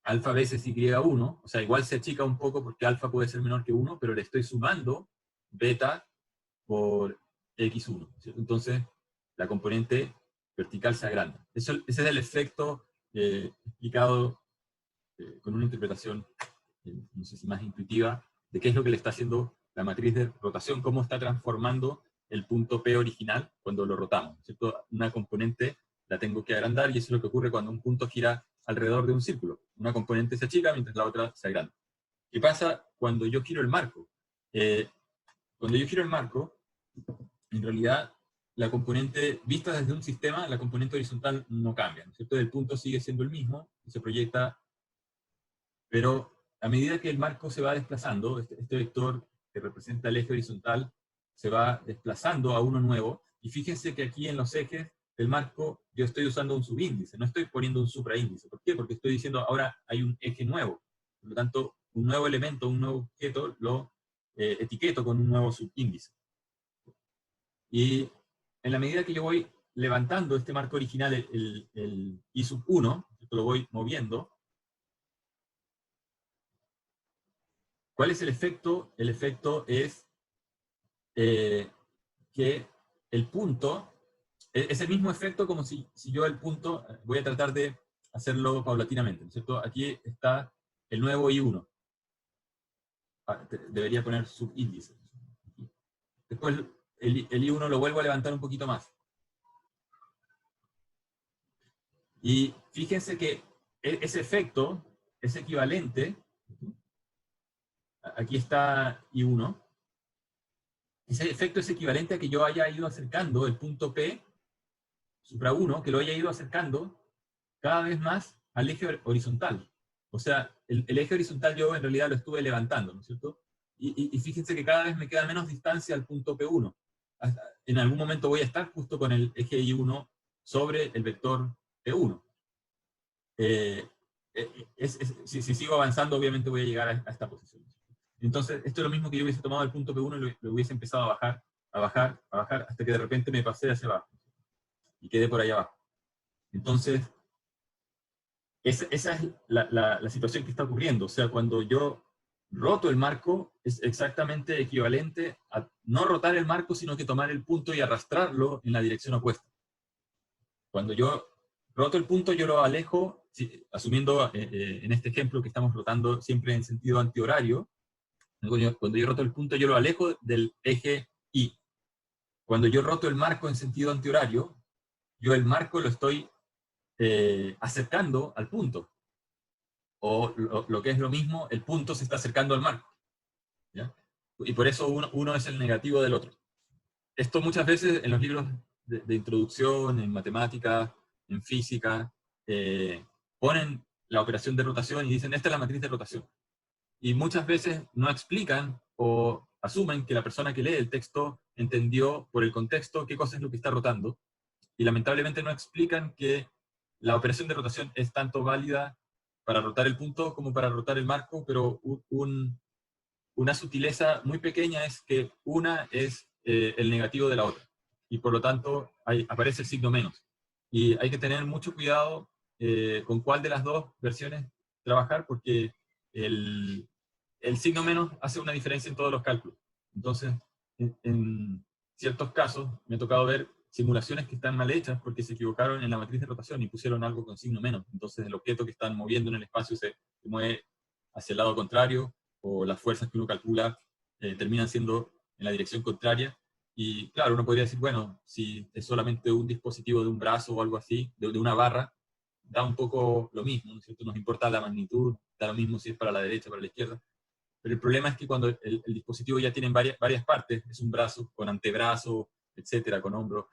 alfa veces y1, o sea, igual se achica un poco porque alfa puede ser menor que 1, pero le estoy sumando beta por x1, ¿cierto? Entonces, la componente vertical se agranda. Ese es el efecto explicado con una interpretación, no sé si más intuitiva, de qué es lo que le está haciendo la matriz de rotación, cómo está transformando el punto P original cuando lo rotamos, ¿cierto? Una componente la tengo que agrandar, y eso es lo que ocurre cuando un punto gira alrededor de un círculo. Una componente se achica mientras la otra se agranda. ¿Qué pasa cuando yo giro el marco? Cuando yo giro el marco, en realidad, la componente, vista desde un sistema, la componente horizontal no cambia, ¿no es cierto? El punto sigue siendo el mismo, y se proyecta, pero a medida que el marco se va desplazando, este vector que representa el eje horizontal se va desplazando a uno nuevo, y fíjense que aquí en los ejes del marco yo estoy usando un subíndice, no estoy poniendo un supraíndice. ¿Por qué? Porque estoy diciendo ahora hay un eje nuevo, por lo tanto, un nuevo elemento, un nuevo objeto, lo etiqueto con un nuevo subíndice. Y en la medida que yo voy levantando este marco original, el I sub 1, lo voy moviendo, ¿cuál es el efecto? El efecto es que el punto, es el mismo efecto como si yo el punto, voy a tratar de hacerlo paulatinamente, ¿no es cierto? Aquí está el nuevo I1. Debería poner subíndice. Después el I1 lo vuelvo a levantar un poquito más. Y fíjense que ese efecto es equivalente, aquí está I1, ese efecto es equivalente a que yo haya ido acercando el punto P, supra 1, que lo haya ido acercando cada vez más al eje horizontal. O sea, el eje horizontal yo en realidad lo estuve levantando, ¿no es cierto? Y fíjense que cada vez me queda menos distancia al punto P1. En algún momento voy a estar justo con el eje I1 sobre el vector P1. Si sigo avanzando, obviamente voy a llegar a esta posición. Entonces, esto es lo mismo que yo hubiese tomado el punto P1 y lo hubiese empezado a bajar, a bajar, a bajar, hasta que de repente me pasé hacia abajo. Y quedé por ahí abajo. Entonces, esa es la situación que está ocurriendo. O sea, cuando yo roto el marco, es exactamente equivalente a no rotar el marco, sino que tomar el punto y arrastrarlo en la dirección opuesta. Cuando yo roto el punto, yo lo alejo, asumiendo en este ejemplo que estamos rotando siempre en sentido antihorario. Cuando yo roto el punto, yo lo alejo del eje I. Cuando yo roto el marco en sentido antihorario, yo el marco lo estoy acercando al punto. O lo que es lo mismo, el punto se está acercando al marco. ¿Ya? Y por eso uno es el negativo del otro. Esto muchas veces en los libros de introducción, en matemáticas, en física, ponen la operación de rotación y dicen, esta es la matriz de rotación. Y muchas veces no explican o asumen que la persona que lee el texto entendió por el contexto qué cosa es lo que está rotando. Y lamentablemente no explican que la operación de rotación es tanto válida para rotar el punto como para rotar el marco, pero una sutileza muy pequeña es que una es el negativo de la otra. Y por lo tanto aparece el signo menos. Y hay que tener mucho cuidado con cuál de las dos versiones trabajar, porque el signo menos hace una diferencia en todos los cálculos. Entonces, en ciertos casos me ha tocado ver simulaciones que están mal hechas porque se equivocaron en la matriz de rotación y pusieron algo con signo menos. Entonces el objeto que están moviendo en el espacio se mueve hacia el lado contrario, o las fuerzas que uno calcula terminan siendo en la dirección contraria. Y claro, uno podría decir, bueno, si es solamente un dispositivo de un brazo o algo así, de una barra, da un poco lo mismo, ¿no es cierto? Nos importa la magnitud, da lo mismo si es para la derecha o para la izquierda. Pero el problema es que cuando el dispositivo ya tiene varias partes, es un brazo con antebrazo, etcétera, con hombro,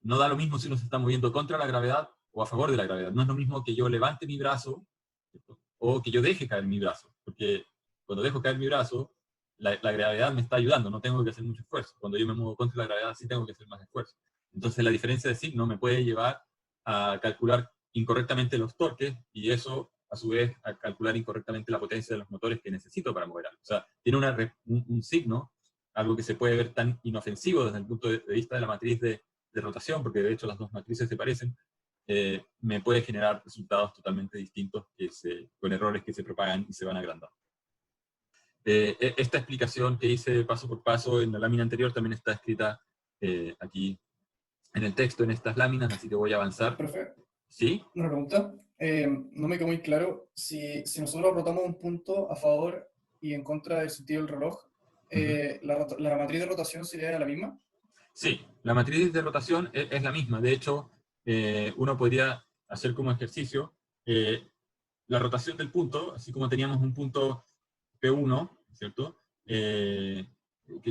no da lo mismo si uno se está moviendo contra la gravedad o a favor de la gravedad. No es lo mismo que yo levante mi brazo, ¿cierto?, o que yo deje caer mi brazo, porque cuando dejo caer mi brazo, la gravedad me está ayudando, no tengo que hacer mucho esfuerzo. Cuando yo me muevo contra la gravedad, sí tengo que hacer más esfuerzo. Entonces la diferencia de signo me puede llevar a calcular incorrectamente los torques, y eso, a su vez, a calcular incorrectamente la potencia de los motores que necesito para mover algo. O sea, tiene un signo, algo que se puede ver tan inofensivo desde el punto de vista de la matriz de rotación, porque de hecho las dos matrices se parecen, me puede generar resultados totalmente distintos con errores que se propagan y se van agrandando. Esta explicación que hice paso por paso en la lámina anterior también está escrita aquí en el texto, en estas láminas, así que voy a avanzar. Profe, ¿Sí? una pregunta. No me quedó muy claro si nosotros rotamos un punto a favor y en contra del sentido del reloj, la matriz de rotación sería la misma. Sí, la matriz de rotación es la misma. De hecho, uno podría hacer como ejercicio la rotación del punto, así como teníamos un punto P1, ¿cierto? Que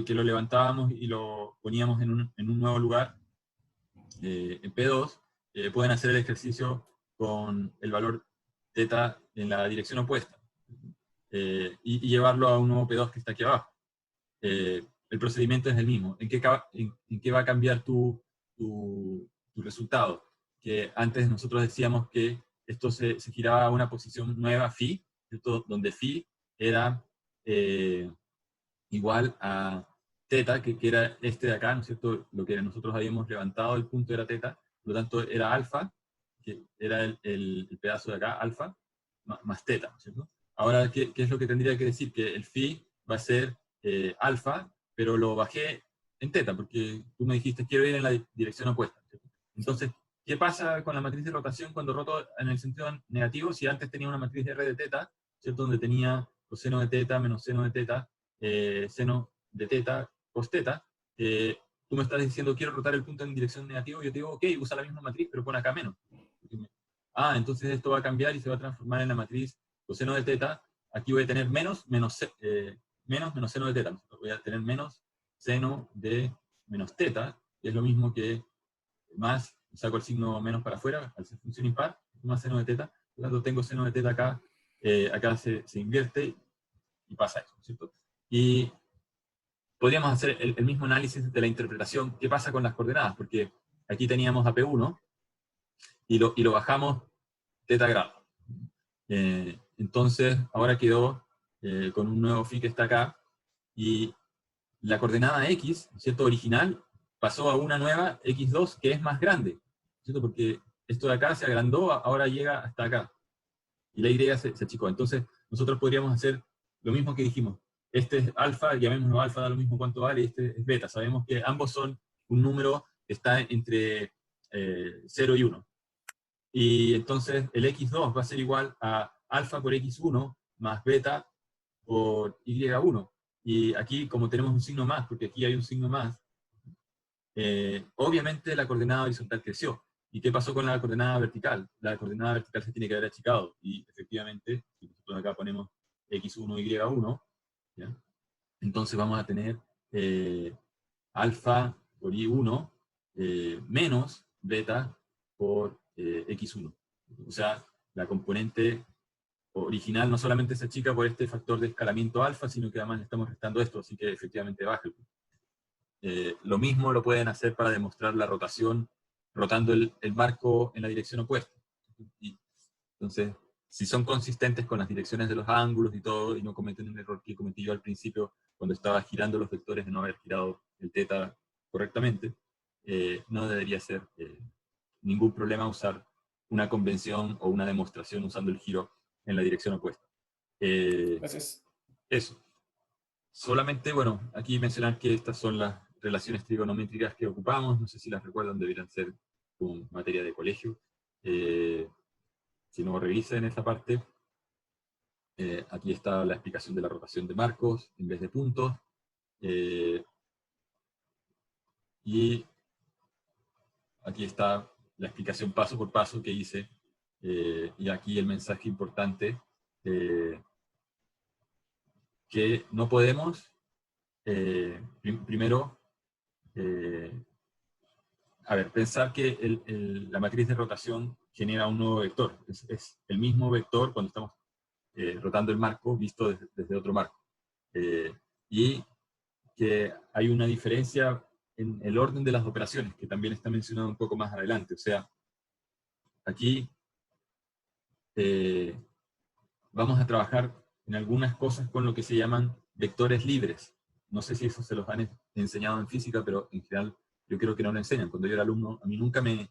lo levantábamos y lo poníamos en un nuevo lugar, en P2, pueden hacer el ejercicio con el valor θ en la dirección opuesta, y llevarlo a un nuevo P2 que está aquí abajo. El procedimiento es el mismo. ¿En qué va a cambiar tu resultado? Que antes nosotros decíamos que esto se giraba a una posición nueva, phi, ¿cierto?, donde phi era igual a teta, que era este de acá, ¿no es cierto? Lo que nosotros habíamos levantado, el punto era teta, por lo tanto era alfa, que era el pedazo de acá, alfa, más teta, ¿no es cierto? Ahora, ¿qué es lo que tendría que decir? Que el phi va a ser alfa, pero lo bajé en teta, porque tú me dijiste quiero ir en la dirección opuesta, ¿cierto? Entonces, ¿qué pasa con la matriz de rotación cuando roto en el sentido negativo? Si antes tenía una matriz de R de teta, ¿cierto? Donde tenía coseno de teta menos seno de teta, seno de teta, cos teta, tú me estás diciendo quiero rotar el punto en dirección negativa, y yo te digo, ok, usa la misma matriz, pero pon acá menos. Entonces esto va a cambiar y se va a transformar en la matriz coseno de teta. Aquí voy a tener menos seno de teta. Voy a tener menos seno de menos teta, que es lo mismo que más, saco el signo menos para afuera, al ser función impar, más seno de teta. Por lo tanto, tengo seno de teta acá, acá se invierte y pasa eso, ¿cierto? Y podríamos hacer el mismo análisis de la interpretación. ¿Qué pasa con las coordenadas? Porque aquí teníamos a P1 y lo bajamos teta grado. Entonces, ahora quedó con un nuevo phi que está acá, y la coordenada X, ¿cierto? Original, pasó a una nueva X2 que es más grande, ¿cierto? Porque esto de acá se agrandó, ahora llega hasta acá. Y la Y se achicó. Entonces, nosotros podríamos hacer lo mismo que dijimos. Este es alfa, llamémoslo alfa, da lo mismo cuánto vale, y este es beta. Sabemos que ambos son un número que está entre 0 y 1. Y entonces el x2 va a ser igual a alfa por x1 más beta por y1. Y aquí, como tenemos un signo más, porque aquí hay un signo más, obviamente la coordenada horizontal creció. ¿Y qué pasó con la coordenada vertical? La coordenada vertical se tiene que haber achicado. Y efectivamente, si nosotros acá ponemos x1, y1, ¿ya? Entonces vamos a tener alfa por y1 menos beta por x1. O sea, la componente original no solamente se achica por este factor de escalamiento alfa, sino que además le estamos restando esto, así que efectivamente baja. Lo mismo lo pueden hacer para demostrar la rotación, rotando el marco en la dirección opuesta. Y, entonces, si son consistentes con las direcciones de los ángulos y todo, y no cometen un error que cometí yo al principio cuando estaba girando los vectores de no haber girado el teta correctamente, no debería ser ningún problema usar una convención o una demostración usando el giro en la dirección opuesta. Gracias. Eso. Solamente, bueno, aquí mencionar que estas son las relaciones trigonométricas que ocupamos, no sé si las recuerdan, deberían ser como materia de colegio. Si no, revisen esa parte. Aquí está la explicación de la rotación de marcos en vez de puntos. Y aquí está la explicación paso por paso que hice. Y aquí el mensaje importante, que no podemos, primero, pensar que la matriz de rotación genera un nuevo vector. Es el mismo vector cuando estamos rotando el marco visto desde otro marco. Y que hay una diferencia en el orden de las operaciones, que también está mencionado un poco más adelante. O sea, aquí vamos a trabajar en algunas cosas con lo que se llaman vectores libres. No sé si eso se los han enseñado en física, pero en general yo creo que no lo enseñan. Cuando yo era alumno, a mí nunca me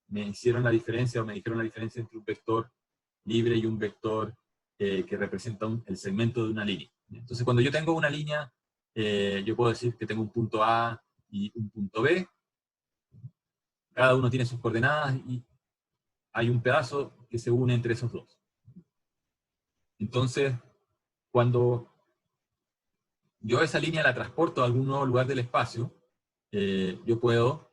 hicieron la diferencia, o me dijeron la diferencia entre un vector libre y un vector que representa el segmento de una línea. Entonces, cuando yo tengo una línea, yo puedo decir que tengo un punto A y un punto B. Cada uno tiene sus coordenadas y hay un pedazo que se une entre esos dos. Entonces, cuando yo esa línea la transporto a algún nuevo lugar del espacio, yo puedo,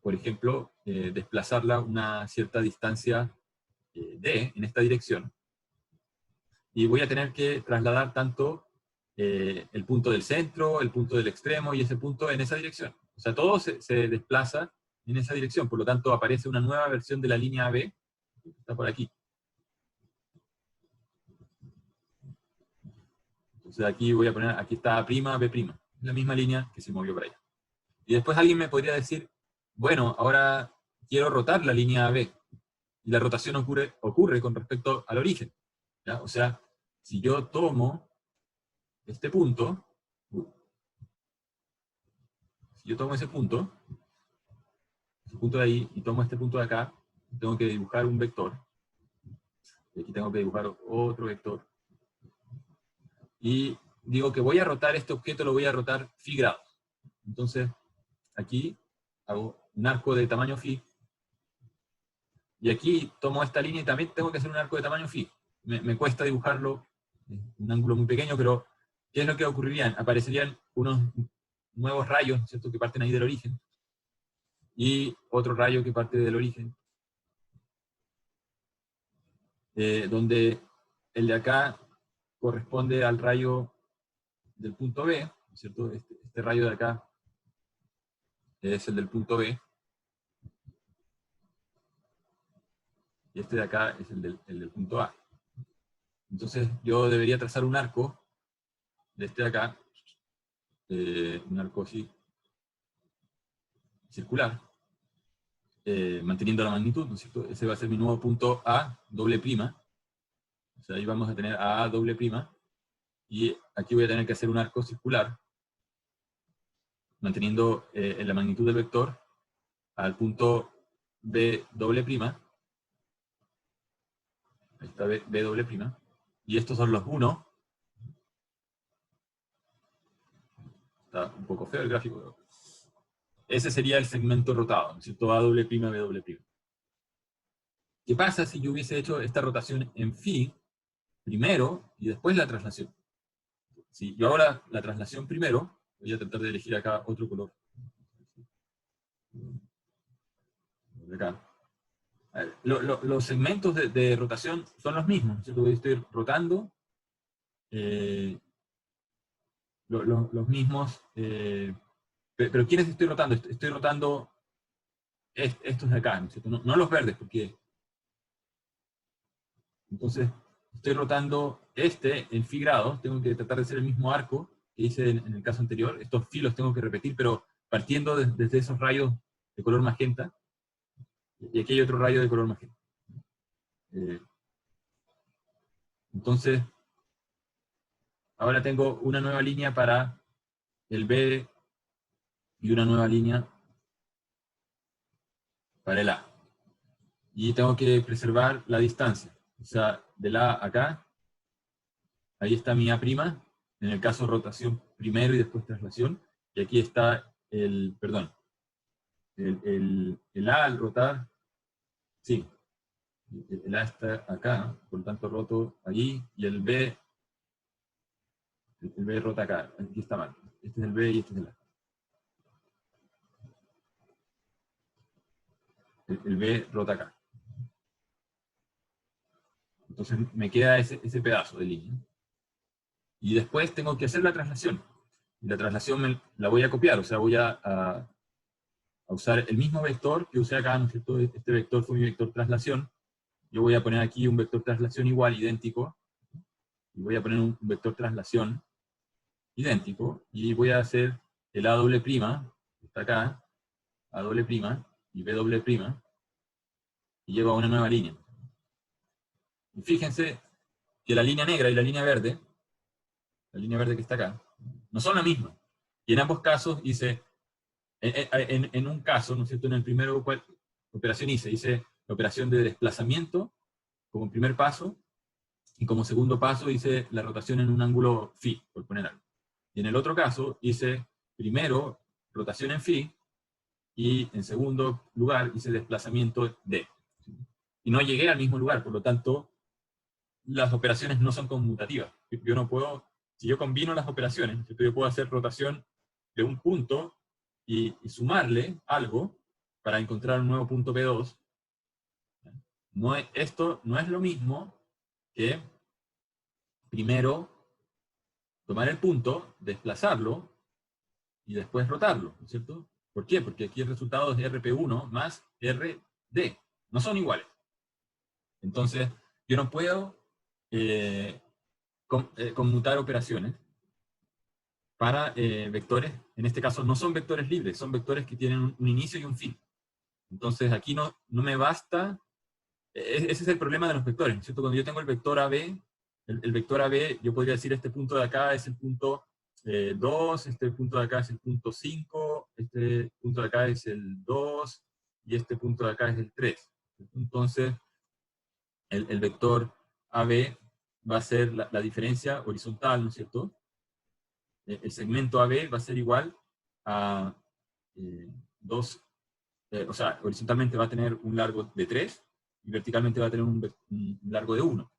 por ejemplo, desplazarla una cierta distancia d en esta dirección. Y voy a tener que trasladar tanto el punto del centro, el punto del extremo y ese punto en esa dirección. O sea, todo se desplaza en esa dirección. Por lo tanto, aparece una nueva versión de la línea AB, que está por aquí. Entonces aquí voy a poner, aquí está A', B', la misma línea que se movió para allá. Y después alguien me podría decir, bueno, ahora quiero rotar la línea AB. Y la rotación ocurre con respecto al origen, ¿ya? O sea, si yo tomo este punto, Si yo tomo ese punto de ahí, y tomo este punto de acá, tengo que dibujar un vector. Y aquí tengo que dibujar otro vector. Y digo que voy a rotar este objeto, lo voy a rotar phi grados. Entonces, aquí hago un arco de tamaño phi. Y aquí tomo esta línea y también tengo que hacer un arco de tamaño phi. Me cuesta dibujarlo, un ángulo muy pequeño, pero ¿qué es lo que ocurriría? Aparecerían unos nuevos rayos, ¿cierto?, que parten ahí del origen. Y otro rayo que parte del origen. Donde el de acá corresponde al rayo del punto B, ¿cierto? Este rayo de acá es el del punto B. Y este de acá es el del punto A. Entonces yo debería trazar un arco de este de acá, un arco así, circular, manteniendo la magnitud, ¿no es cierto? Ese va a ser mi nuevo punto A, doble prima. O sea, ahí vamos a tener A, doble prima. Y aquí voy a tener que hacer un arco circular, manteniendo la magnitud del vector al punto B doble prima. Ahí está B doble prima. Y estos son los 1. Está un poco feo el gráfico, pero ese sería el segmento rotado, ¿no es cierto? A doble prima, B doble prima. ¿Qué pasa si yo hubiese hecho esta rotación en phi primero y después la traslación? Si yo hago la traslación primero, voy a tratar de elegir acá otro color. De acá. Los segmentos de rotación son los mismos, ¿no es cierto? Estoy rotando los mismos, pero ¿quiénes estoy rotando? Estoy rotando estos de acá, ¿no es cierto? No los verdes, porque entonces estoy rotando en phi grados, tengo que tratar de hacer el mismo arco que hice en el caso anterior. Estos phi los tengo que repetir, pero partiendo desde esos rayos de color magenta, y aquí hay otro rayo de color magenta. Entonces, ahora tengo una nueva línea para el B y una nueva línea para el A. Y tengo que preservar la distancia. O sea, del A acá, ahí está mi A', en el caso rotación primero y después traslación. Y aquí está el A al rotar, sí, el A está acá, por lo tanto roto allí, y el B rota acá, aquí está mal. Este es el B y este es el A. El B rota acá. Entonces me queda ese pedazo de línea. Y después tengo que hacer la traslación. Y la traslación la voy a copiar, o sea, voy a usar el mismo vector que usé acá, ¿no es cierto? Este vector fue mi vector traslación. Yo voy a poner aquí un vector traslación igual, idéntico. Y voy a poner un vector traslación idéntico. Y voy a hacer el A doble prima, que está acá, A doble prima, y B doble prima, y llevo a una nueva línea. Y fíjense que la línea negra y la línea verde que está acá, no son la misma. Y en ambos casos hice, en un caso, ¿no es cierto? En el primero, ¿cuál operación hice la operación de desplazamiento como primer paso, y como segundo paso hice la rotación en un ángulo phi, por poner algo. Y en el otro caso hice primero rotación en phi, y en segundo lugar hice desplazamiento d. Y no llegué al mismo lugar, por lo tanto, las operaciones no son conmutativas. Yo no puedo, si yo combino las operaciones, yo puedo hacer rotación de un punto y sumarle algo para encontrar un nuevo punto P2. Esto no es lo mismo que primero tomar el punto, desplazarlo y después rotarlo, ¿no es cierto? ¿Por qué? Porque aquí el resultado es RP1 más RD. No son iguales. Entonces, yo no puedo conmutar operaciones para vectores. En este caso no son vectores libres, son vectores que tienen un inicio y un fin. Entonces, aquí no me basta. Ese es el problema de los vectores, ¿no es cierto? Cuando yo tengo el vector AB, el vector AB, yo podría decir este punto de acá es el punto 2, este punto de acá es el punto 5, este punto de acá es el 2, y este punto de acá es el 3. Entonces, el vector AB va a ser la diferencia horizontal, ¿no es cierto? El segmento AB va a ser igual a 2, o sea, horizontalmente va a tener un largo de 3, y verticalmente va a tener un largo de 1.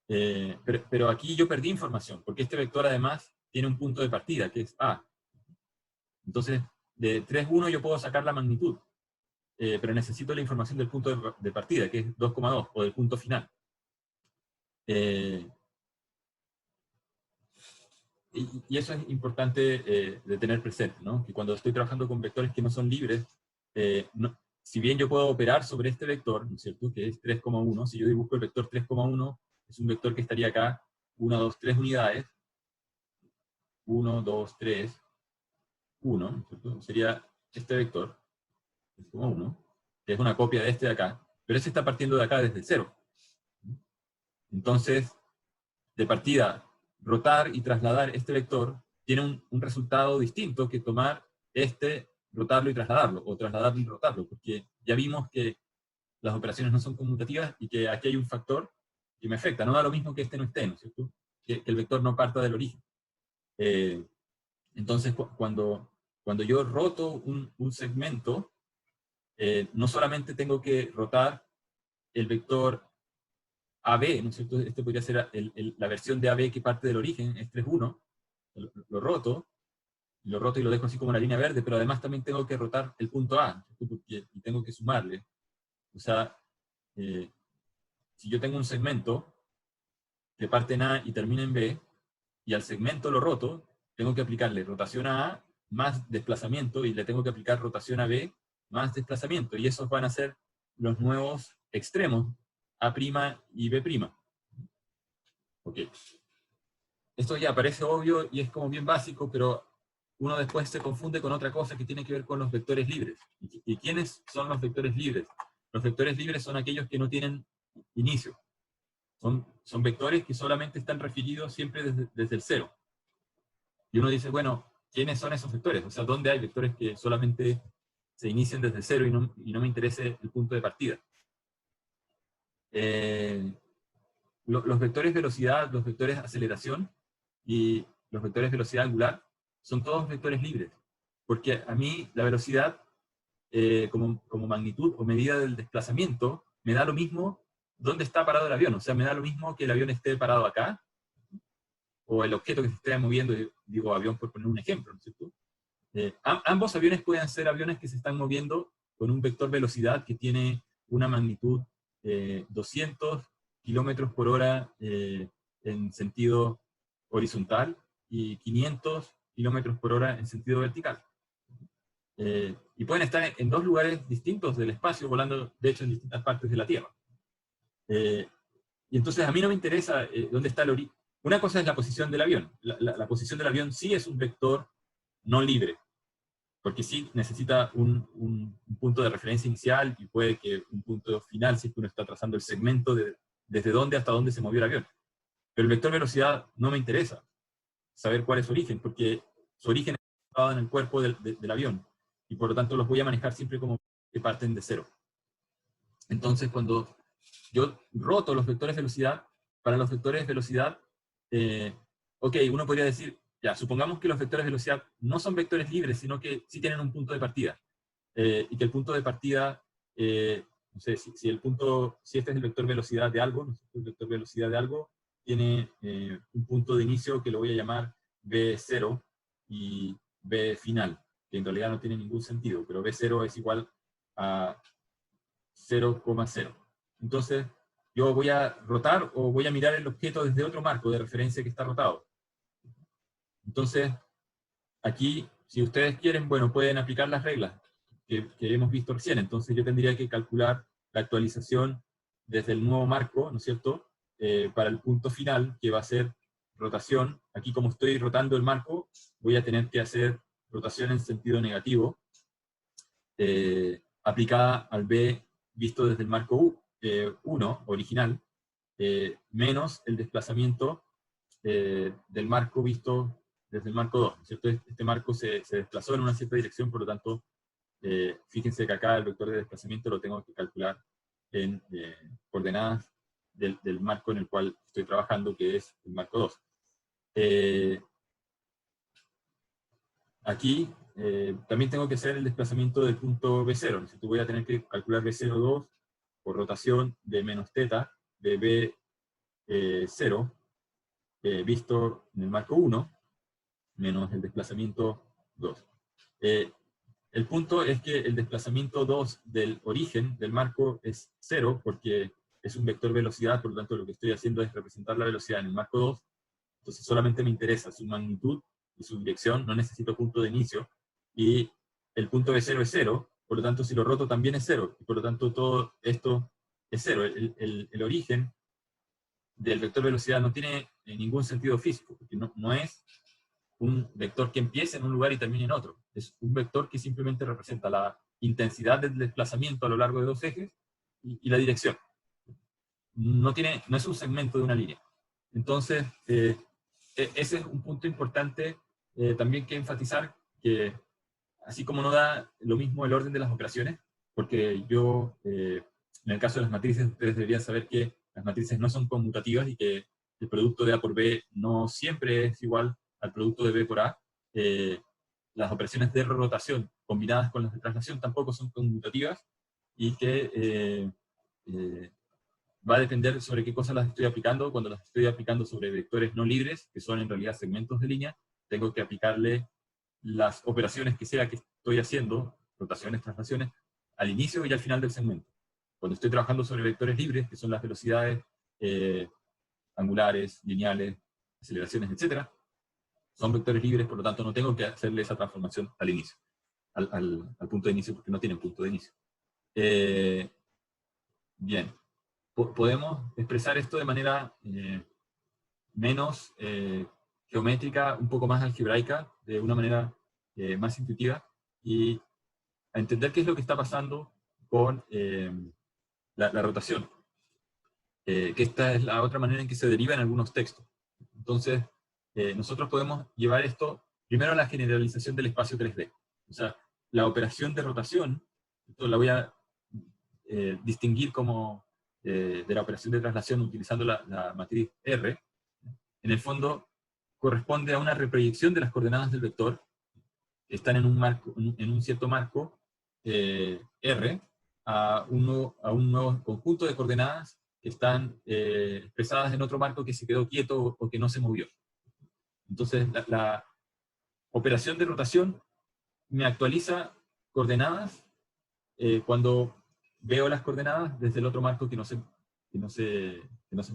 Pero aquí yo perdí información, porque este vector además tiene un punto de partida, que es A. Entonces, de 3, 1 yo puedo sacar la magnitud, pero necesito la información del punto de partida, que es 2,2, o del punto final. Y eso es importante de tener presente, ¿no? Que cuando estoy trabajando con vectores que no son libres, si bien yo puedo operar sobre este vector, ¿no es cierto?, que es 3,1, si yo dibujo el vector 3,1, es un vector que estaría acá, 1, 2, 3 unidades, 1, 2, 3, 1, ¿no es cierto? Sería este vector, 3,1, que es una copia de este de acá, pero ese está partiendo de acá desde 0. Entonces, de partida, rotar y trasladar este vector tiene un resultado distinto que tomar este, rotarlo y trasladarlo, o trasladarlo y rotarlo, porque ya vimos que las operaciones no son conmutativas y que aquí hay un factor que me afecta. No da lo mismo que este no esté, ¿no es cierto? Que el vector no parta del origen. Entonces, cuando yo roto un segmento, no solamente tengo que rotar el vector AB, ¿no es cierto? Este podría ser la versión de AB que parte del origen, es 3,1, lo roto y lo dejo así como una línea verde, pero además también tengo que rotar el punto A, y tengo que sumarle. O sea, si yo tengo un segmento que parte en A y termina en B, y al segmento lo roto, tengo que aplicarle rotación a A más desplazamiento, y le tengo que aplicar rotación a B más desplazamiento, y esos van a ser los nuevos extremos, A' y B'. Ok. Esto ya parece obvio y es como bien básico, pero uno después se confunde con otra cosa que tiene que ver con los vectores libres. ¿Y quiénes son los vectores libres? Los vectores libres son aquellos que no tienen inicio. Son vectores que solamente están referidos siempre desde el 0. Y uno dice, bueno, ¿quiénes son esos vectores? O sea, ¿dónde hay vectores que solamente se inician desde 0 y no me interese el punto de partida? Los vectores velocidad, los vectores aceleración y los vectores velocidad angular son todos vectores libres. Porque a mí la velocidad como magnitud o medida del desplazamiento me da lo mismo dónde está parado el avión. O sea, me da lo mismo que el avión esté parado acá o el objeto que se esté moviendo, digo avión por poner un ejemplo, ¿no es cierto? Ambos aviones pueden ser aviones que se están moviendo con un vector velocidad que tiene una magnitud 200 kilómetros por hora en sentido horizontal y 500 kilómetros por hora en sentido vertical. Y pueden estar en dos lugares distintos del espacio, volando de hecho en distintas partes de la Tierra. Y entonces a mí no me interesa dónde está el origen. Una cosa es la posición del avión. La posición del avión sí es un vector no libre, porque sí necesita un punto de referencia inicial y puede que un punto final si es que uno está trazando el segmento desde dónde hasta dónde se movió el avión. Pero el vector velocidad no me interesa saber cuál es su origen, porque su origen está en el cuerpo del avión, y por lo tanto los voy a manejar siempre como que parten de 0. Entonces, cuando yo roto los vectores velocidad, para los vectores velocidad, ok, uno podría decir, ya, supongamos que los vectores velocidad no son vectores libres, sino que sí tienen un punto de partida. Y que el punto de partida, no sé, si este es el vector velocidad de algo, ¿no? El vector velocidad de algo tiene un punto de inicio que lo voy a llamar B0 y B final, que en realidad no tiene ningún sentido, pero B0 es igual a 0,0. Entonces, yo voy a rotar o voy a mirar el objeto desde otro marco de referencia que está rotado. Entonces, aquí, si ustedes quieren, bueno, pueden aplicar las reglas que hemos visto recién. Entonces yo tendría que calcular la actualización desde el nuevo marco, ¿no es cierto?, para el punto final, que va a ser rotación. Aquí, como estoy rotando el marco, voy a tener que hacer rotación en sentido negativo, aplicada al B visto desde el marco 1, original, menos el desplazamiento del marco visto desde el marco 2, ¿cierto? Este marco se desplazó en una cierta dirección, por lo tanto, fíjense que acá el vector de desplazamiento lo tengo que calcular en coordenadas del marco en el cual estoy trabajando, que es el marco 2. Aquí también tengo que hacer el desplazamiento del punto B0, ¿no? Voy a tener que calcular B02 por rotación de menos teta de B0, visto en el marco 1, menos el desplazamiento 2. El punto es que el desplazamiento 2 del origen del marco es 0, porque es un vector velocidad, por lo tanto lo que estoy haciendo es representar la velocidad en el marco 2, entonces solamente me interesa su magnitud y su dirección, no necesito punto de inicio, y el punto B0 es 0, por lo tanto si lo roto también es 0, y por lo tanto todo esto es 0. El origen del vector velocidad no tiene ningún sentido físico, porque no es un vector que empiece en un lugar y termine en otro. Es un vector que simplemente representa la intensidad del desplazamiento a lo largo de dos ejes y la dirección. No es un segmento de una línea. Entonces, ese es un punto importante también que enfatizar, que así como no da lo mismo el orden de las operaciones, porque en el caso de las matrices, ustedes deberían saber que las matrices no son conmutativas y que el producto de A por B no siempre es igual al producto de B por A. Las operaciones de rotación combinadas con las de traslación tampoco son conmutativas, y que va a depender sobre qué cosas las estoy aplicando. Cuando las estoy aplicando sobre vectores no libres, que son en realidad segmentos de línea, tengo que aplicarle las operaciones que sea que estoy haciendo, rotaciones, traslaciones, al inicio y al final del segmento. Cuando estoy trabajando sobre vectores libres, que son las velocidades angulares, lineales, aceleraciones, etc., son vectores libres, por lo tanto no tengo que hacerle esa transformación al inicio, al punto de inicio, porque no tienen punto de inicio. Bien. Podemos expresar esto de manera menos geométrica, un poco más algebraica, de una manera más intuitiva, y a entender qué es lo que está pasando con la rotación. Que esta es la otra manera en que se deriva en algunos textos. Entonces, nosotros podemos llevar esto primero a la generalización del espacio 3D. O sea, la operación de rotación, esto la voy a distinguir como de la operación de traslación utilizando la matriz R. En el fondo, corresponde a una reproyección de las coordenadas del vector, que están en un cierto marco R, a un nuevo conjunto de coordenadas que están expresadas en otro marco que se quedó quieto o que no se movió. Entonces, la operación de rotación me actualiza coordenadas cuando veo las coordenadas desde el otro marco que no se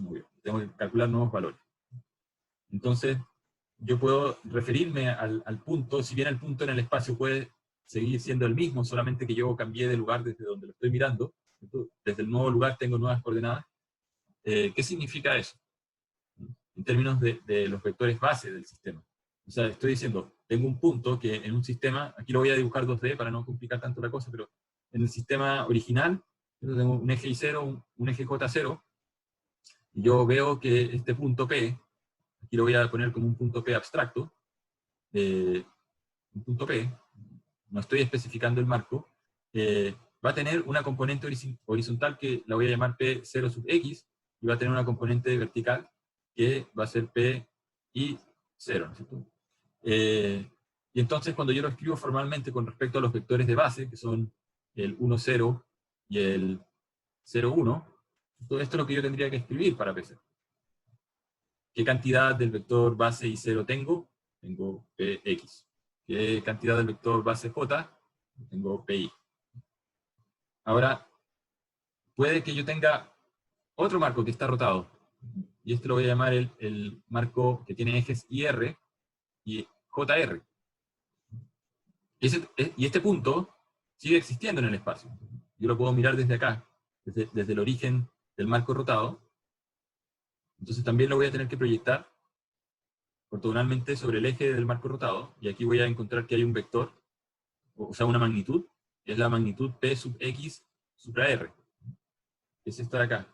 movió. Tengo que calcular nuevos valores. Entonces, yo puedo referirme al punto, si bien el punto en el espacio puede seguir siendo el mismo, solamente que yo cambié de lugar desde donde lo estoy mirando. Desde el nuevo lugar tengo nuevas coordenadas. ¿Qué significa eso? En términos de los vectores base del sistema. O sea, estoy diciendo, tengo un punto que en un sistema, aquí lo voy a dibujar 2D para no complicar tanto la cosa, pero en el sistema original, yo tengo un eje Y0, un eje J0, y yo veo que este punto P, aquí lo voy a poner como un punto P abstracto, un punto P, no estoy especificando el marco, va a tener una componente horizontal que la voy a llamar P0 sub X, y va a tener una componente vertical que va a ser P y 0, ¿no es cierto? Y entonces cuando yo lo escribo formalmente con respecto a los vectores de base, que son el 1, 0 y el 0, 1, todo esto es lo que yo tendría que escribir para P0. ¿Qué cantidad del vector base Y0 tengo? Tengo Px. ¿Qué cantidad del vector base J? Tengo Pi. Ahora, puede que yo tenga otro marco que está rotado, y este lo voy a llamar el marco que tiene ejes IR y JR. Y este punto sigue existiendo en el espacio. Yo lo puedo mirar desde acá, desde el origen del marco rotado. Entonces también lo voy a tener que proyectar ortogonalmente sobre el eje del marco rotado, y aquí voy a encontrar que hay un vector, o sea, una magnitud, que es la magnitud P sub X supra R. Es esta de acá.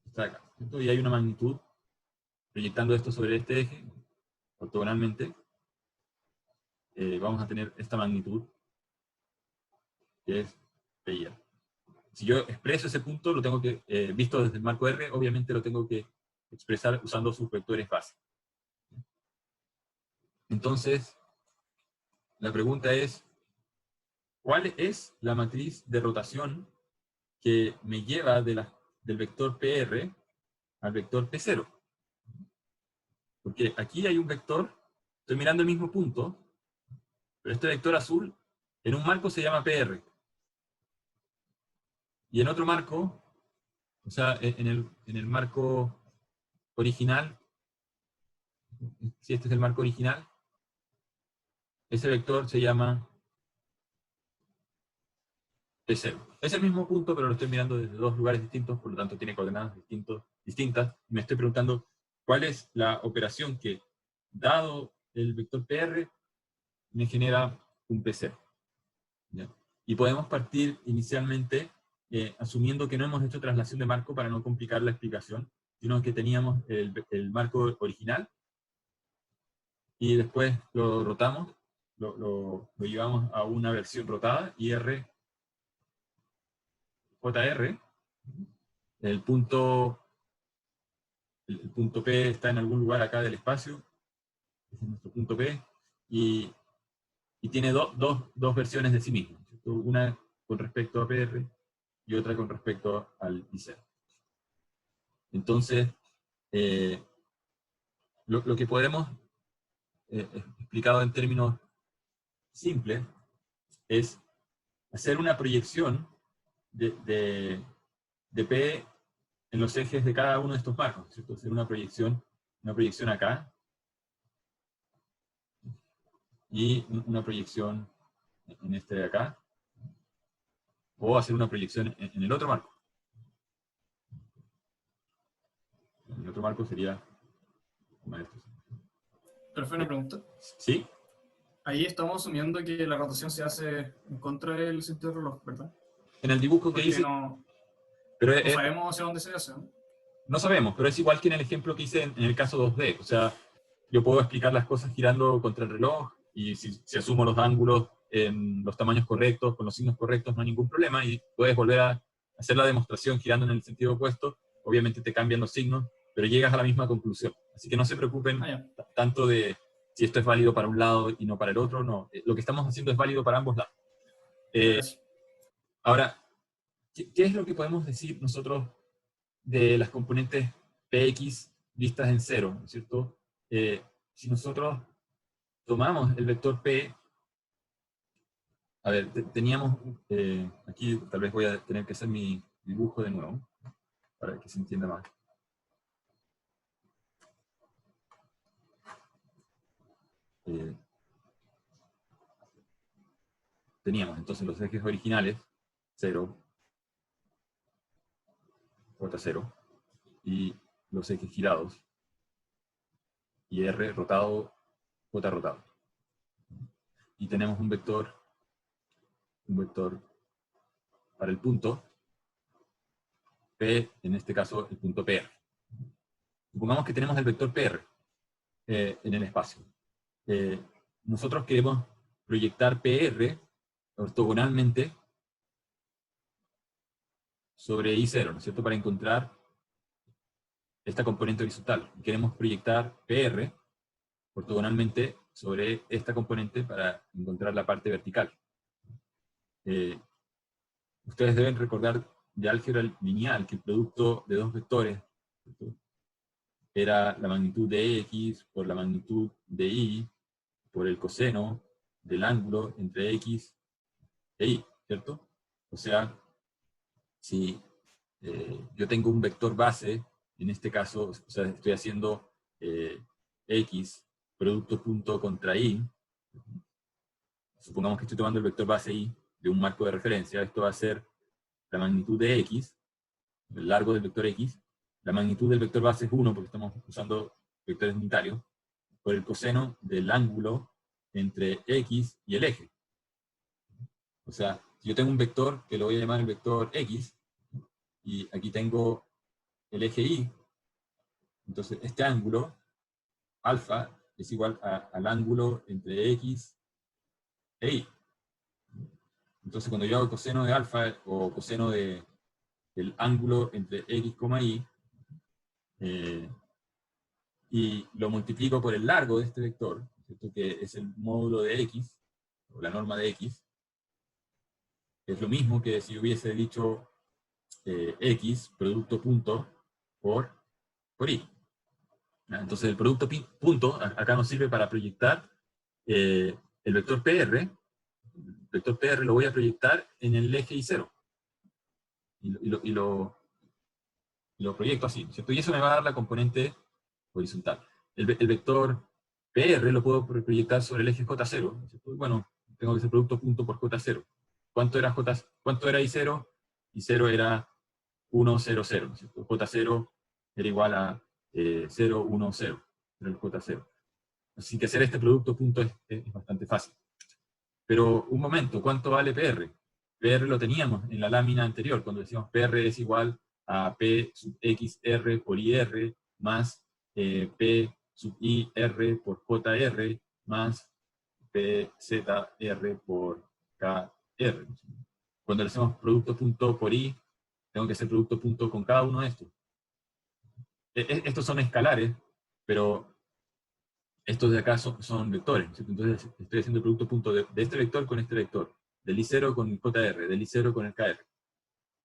Esta de acá. ¿Cierto? Y hay una magnitud proyectando esto sobre este eje, ortogonalmente, vamos a tener esta magnitud, que es PIR. Si yo expreso ese punto, lo tengo que, visto desde el marco R, obviamente lo tengo que expresar usando sus vectores base. Entonces, la pregunta es, ¿cuál es la matriz de rotación que me lleva del vector PR al vector P0? Porque aquí hay un vector, estoy mirando el mismo punto, pero este vector azul en un marco se llama PR. Y en otro marco, o sea, en el marco original, si este es el marco original, ese vector se llama P0. Es el mismo punto, pero lo estoy mirando desde dos lugares distintos, por lo tanto tiene coordenadas distintas. Me estoy preguntando cuál es la operación que, dado el vector PR, me genera un P0. ¿Ya? Y podemos partir inicialmente asumiendo que no hemos hecho traslación de marco para no complicar la explicación, sino que teníamos el marco original y después lo rotamos, lo llevamos a una versión rotada, y JR, el punto P está en algún lugar acá del espacio, ese es nuestro punto P, y tiene dos versiones de sí mismo, ¿cierto? Una con respecto a PR y otra con respecto al IC. Entonces, lo que podemos, explicado en términos simples, es hacer una proyección de P en los ejes de cada uno de estos marcos, ¿cierto? Hacer una proyección acá, y una proyección en este de acá, o hacer una proyección en el otro marco. El otro marco sería como esto. Pero fue una pregunta. ¿Sí? Ahí estamos asumiendo que la rotación se hace en contra del sentido del reloj, ¿verdad? En el dibujo que Porque hice... no Pero sabemos hacia dónde se hace, ¿no? no sabemos, pero es igual que en el ejemplo que hice en el caso 2D. O sea, yo puedo explicar las cosas girando contra el reloj, y si asumo los ángulos en los tamaños correctos, con los signos correctos, no hay ningún problema, y puedes volver a hacer la demostración girando en el sentido opuesto. Obviamente te cambian los signos, pero llegas a la misma conclusión. Así que no se preocupen tanto de si esto es válido para un lado y no para el otro. No, lo que estamos haciendo es válido para ambos lados. Ahora, ¿qué es lo que podemos decir nosotros de las componentes Px vistas en cero, ¿no es cierto? Si nosotros tomamos el vector P, a ver, teníamos, aquí tal vez voy a tener que hacer mi dibujo de nuevo, para que se entienda más. Teníamos entonces los ejes originales, 0, J0, y los ejes girados, y R rotado, J rotado. Y tenemos un vector para el punto P, en este caso el punto PR. Supongamos que tenemos el vector PR en el espacio. Nosotros queremos proyectar PR ortogonalmente sobre I0, ¿no es cierto?, para encontrar esta componente horizontal. Queremos proyectar PR ortogonalmente sobre esta componente para encontrar la parte vertical. Ustedes deben recordar de álgebra lineal que el producto de dos vectores, ¿cierto?, era la magnitud de X por la magnitud de Y por el coseno del ángulo entre X e Y, ¿cierto? O sea, si yo tengo un vector base, en este caso, o sea, estoy haciendo X producto punto contra Y, supongamos que estoy tomando el vector base Y de un marco de referencia, esto va a ser la magnitud de X, el largo del vector X, la magnitud del vector base es 1, porque estamos usando vectores unitarios, por el coseno del ángulo entre X y el eje. O sea, si yo tengo un vector que lo voy a llamar el vector X, y aquí tengo el eje Y, entonces este ángulo, alfa, es igual al ángulo entre X e Y. Entonces cuando yo hago coseno de alfa o coseno del ángulo entre X, Y, y lo multiplico por el largo de este vector, ¿cierto? Que es el módulo de X, o la norma de X, es lo mismo que si hubiese dicho X, producto punto, por Y. Entonces el producto punto acá nos sirve para proyectar el vector PR. El vector PR lo voy a proyectar en el eje Y0. Y lo proyecto así, ¿cierto? Y eso me va a dar la componente horizontal. El vector PR lo puedo proyectar sobre el eje J0, ¿cierto? Bueno, tengo que ser producto punto por J0. ¿Cuánto era I0? I0 era 1, 0, 0, ¿cierto? J0 era igual a 0, 1, 0, era el J0. Así que hacer este producto punto es bastante fácil. Pero un momento, ¿cuánto vale PR? PR lo teníamos en la lámina anterior, cuando decíamos PR es igual a P sub XR por IR más P sub IR por JR más PZR por KR. Cuando le hacemos producto punto por I, tengo que hacer producto punto con cada uno de estos. Estos son escalares, pero estos de acá son vectores, ¿cierto? Entonces estoy haciendo el producto punto de este vector con este vector, del I0 con el JR, del I0 con el KR.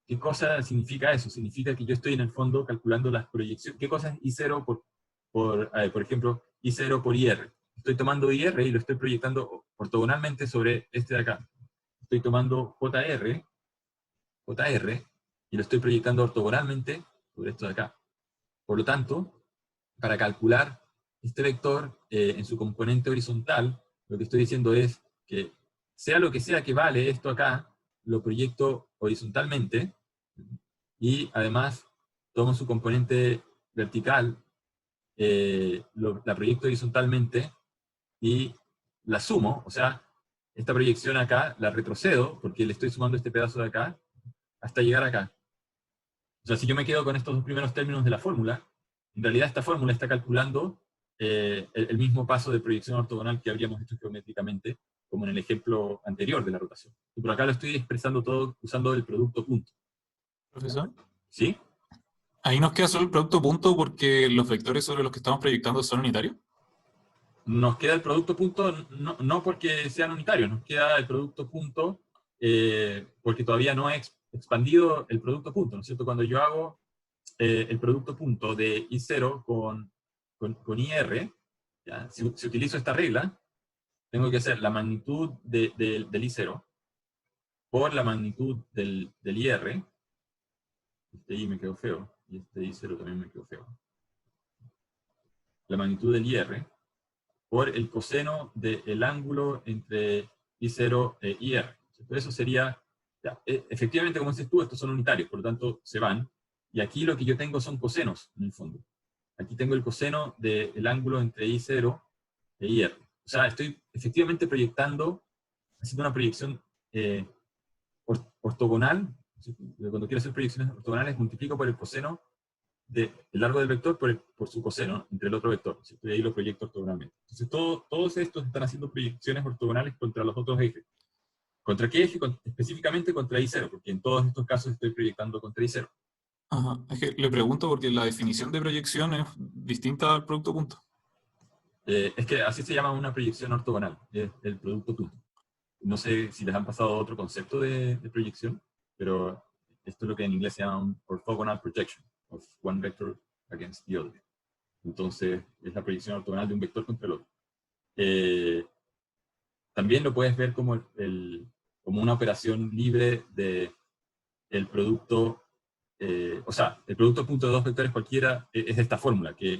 ¿Qué cosa significa eso? Significa que yo estoy en el fondo calculando las proyecciones. ¿Qué cosa es I0 por ejemplo, I0 por IR? Estoy tomando IR y lo estoy proyectando ortogonalmente sobre este de acá. Estoy tomando JR, y lo estoy proyectando ortogonalmente sobre esto de acá. Por lo tanto, para calcular este vector en su componente horizontal, lo que estoy diciendo es que sea lo que sea que vale esto acá, lo proyecto horizontalmente, y además tomo su componente vertical, la proyecto horizontalmente, y la sumo, o sea, esta proyección acá la retrocedo, porque le estoy sumando este pedazo de acá, hasta llegar acá. O sea, si yo me quedo con estos dos primeros términos de la fórmula, en realidad esta fórmula está calculando el mismo paso de proyección ortogonal que habríamos hecho geométricamente, como en el ejemplo anterior de la rotación. Y por acá lo estoy expresando todo usando el producto punto. Profesor, ¿Sí? ahí nos queda solo el producto punto porque los vectores sobre los que estamos proyectando son unitarios. Nos queda el producto punto, no porque sean unitarios, nos queda el producto punto porque todavía no he expandido el producto punto, ¿no es cierto? Cuando yo hago el producto punto de I0 con IR, ¿ya? Si utilizo esta regla, tengo que hacer la magnitud del I0 por la magnitud del IR. Este I me quedó feo, y este I0 también me quedó feo. La magnitud del IR por el coseno del ángulo entre I0 e IR. Entonces eso sería, ya, efectivamente, como dices tú, estos son unitarios, por lo tanto se van. Y aquí lo que yo tengo son cosenos, en el fondo. Aquí tengo el coseno del ángulo entre I0 e IR. O sea, estoy efectivamente proyectando, haciendo una proyección ortogonal. Cuando quiero hacer proyecciones ortogonales, multiplico por el coseno del largo del vector por su coseno entre el otro vector, ¿cierto? Y ahí lo proyecto ortogonalmente. Entonces todos estos están haciendo proyecciones ortogonales contra los otros ejes. ¿Contra qué eje? Específicamente contra I0, porque en todos estos casos estoy proyectando contra I0. Ajá. Es que le pregunto porque la definición de proyección es distinta al producto punto. Es que así se llama una proyección ortogonal, el producto punto. No sé si les han pasado otro concepto de proyección, pero esto es lo que en inglés se llama un orthogonal projection of one vector against the other. Entonces, es la proyección ortogonal de un vector contra el otro. También lo puedes ver como, como una operación libre del producto, o sea, el producto punto de dos vectores cualquiera es de esta fórmula, que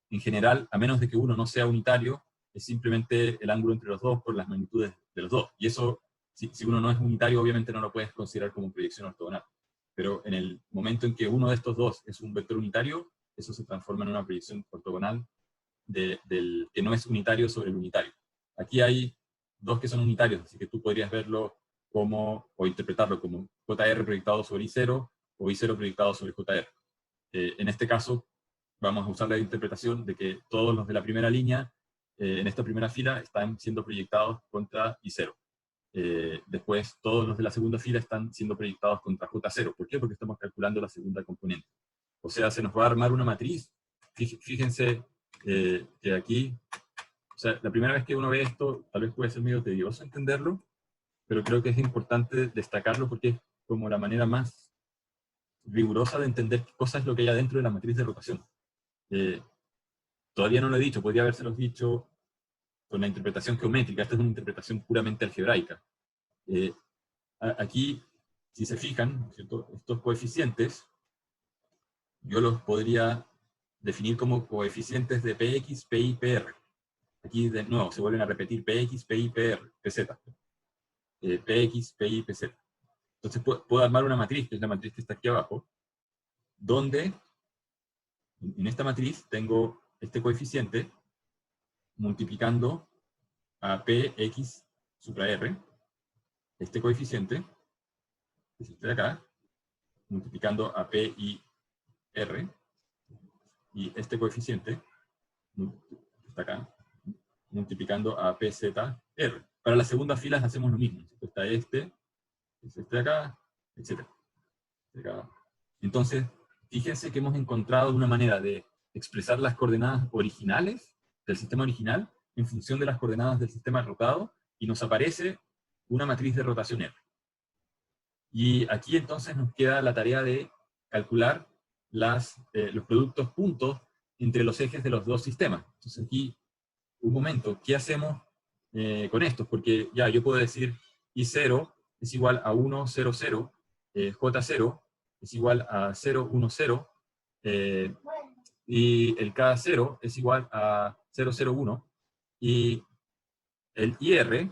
en general, a menos de que uno no sea unitario, es simplemente el ángulo entre los dos por las magnitudes de los dos. Y eso, si uno no es unitario, obviamente no lo puedes considerar como proyección ortogonal. Pero en el momento en que uno de estos dos es un vector unitario, eso se transforma en una proyección ortogonal del que no es unitario sobre el unitario. Aquí hay dos que son unitarios, así que tú podrías verlo como, o interpretarlo como JR proyectado sobre I0, o I0 proyectado sobre JR. En este caso, vamos a usar la interpretación de que todos los de la primera línea en esta primera fila están siendo proyectados contra I0. Después todos los de la segunda fila están siendo proyectados contra J0. ¿Por qué? Porque estamos calculando la segunda componente. O sea, se nos va a armar una matriz. Fíjense que aquí, o sea, la primera vez que uno ve esto, tal vez puede ser medio tedioso entenderlo, pero creo que es importante destacarlo porque es como la manera más rigurosa de entender qué cosa es lo que hay adentro de la matriz de rotación. Todavía no lo he dicho, podría habérselos dicho con la interpretación geométrica. Esta es una interpretación puramente algebraica. Aquí, si se fijan, ¿cierto? Estos coeficientes, yo los podría definir como coeficientes de Px, Pi, Pr. Aquí de nuevo se vuelven a repetir Px, Pi, Pr, Pz. Px, Pi, Pz. Entonces puedo armar una matriz, que es la matriz que está aquí abajo, donde en esta matriz tengo este coeficiente multiplicando a Px supra R, este coeficiente, que es este de acá, multiplicando a Pi R, y este coeficiente, que está acá, multiplicando a PZR. Para las segundas filas hacemos lo mismo. Está este, es este de acá, etc. Entonces, fíjense que hemos encontrado una manera de expresar las coordenadas originales del sistema original en función de las coordenadas del sistema rotado, y nos aparece una matriz de rotación R. Y aquí entonces nos queda la tarea de calcular los productos puntos entre los ejes de los dos sistemas. Entonces aquí, un momento, ¿qué hacemos con estos? Porque ya yo puedo decir I0 es igual a 1, 0, 0, J0 es igual a 0, 1, 0, y el K0 es igual a 0, 0, 1, y el IR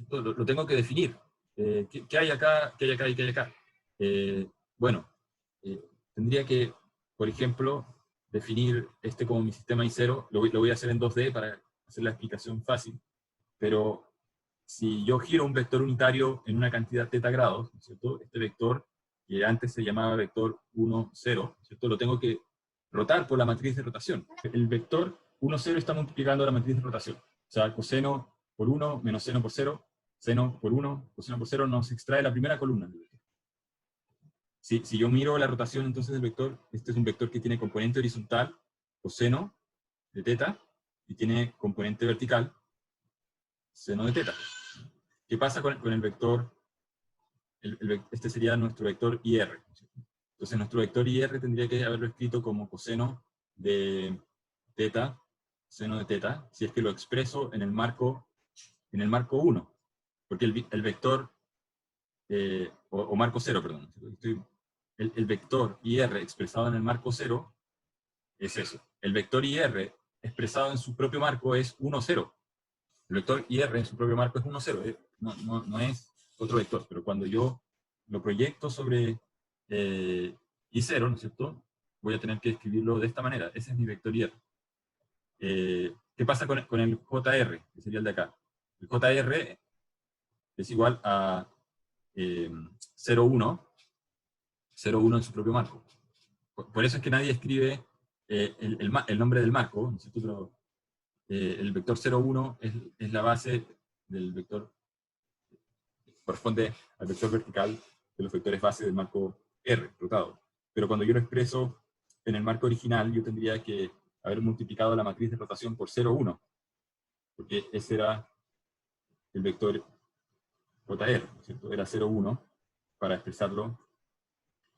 lo tengo que definir. ¿Qué hay acá? ¿Qué hay acá? ¿Y qué hay acá? Bueno, tendría que, por ejemplo, definir este como mi sistema I0. Lo voy a hacer en 2D para hacer la explicación fácil, pero si yo giro un vector unitario en una cantidad θ grados, ¿cierto? Este vector, que antes se llamaba vector 1, 0, ¿cierto? Lo tengo que rotar por la matriz de rotación. El vector 1, 0 está multiplicando la matriz de rotación. O sea, coseno por 1 menos seno por 0, seno por 1, coseno por 0, nos extrae la primera columna del vector. Si yo miro la rotación entonces del vector, este es un vector que tiene componente horizontal, coseno de θ, y tiene componente vertical, seno de θ. ¿Qué pasa con el vector? Este sería nuestro vector IR. Entonces nuestro vector IR tendría que haberlo escrito como coseno de θ, seno de θ, si es que lo expreso en el marco 1. Porque el vector, o marco 0, perdón. El vector IR expresado en el marco 0 es eso. El vector IR expresado en su propio marco es 1, 0. El vector IR en su propio marco es 1, 0. No es otro vector, pero cuando yo lo proyecto sobre I0, ¿no es cierto? Voy a tener que escribirlo de esta manera. Ese es mi vector IR. ¿Qué pasa con el JR? Que sería el de acá. El JR es igual a 0, 1 en su propio marco. Por eso es que nadie escribe el nombre del marco, ¿no es cierto? Pero, el vector 0, 1 es la base del vector, corresponde al vector vertical de los vectores base del marco R, rotado. Pero cuando yo lo expreso en el marco original, yo tendría que haber multiplicado la matriz de rotación por 0, 1, porque ese era el vector JR, ¿no es cierto? Era 0, 1 para expresarlo.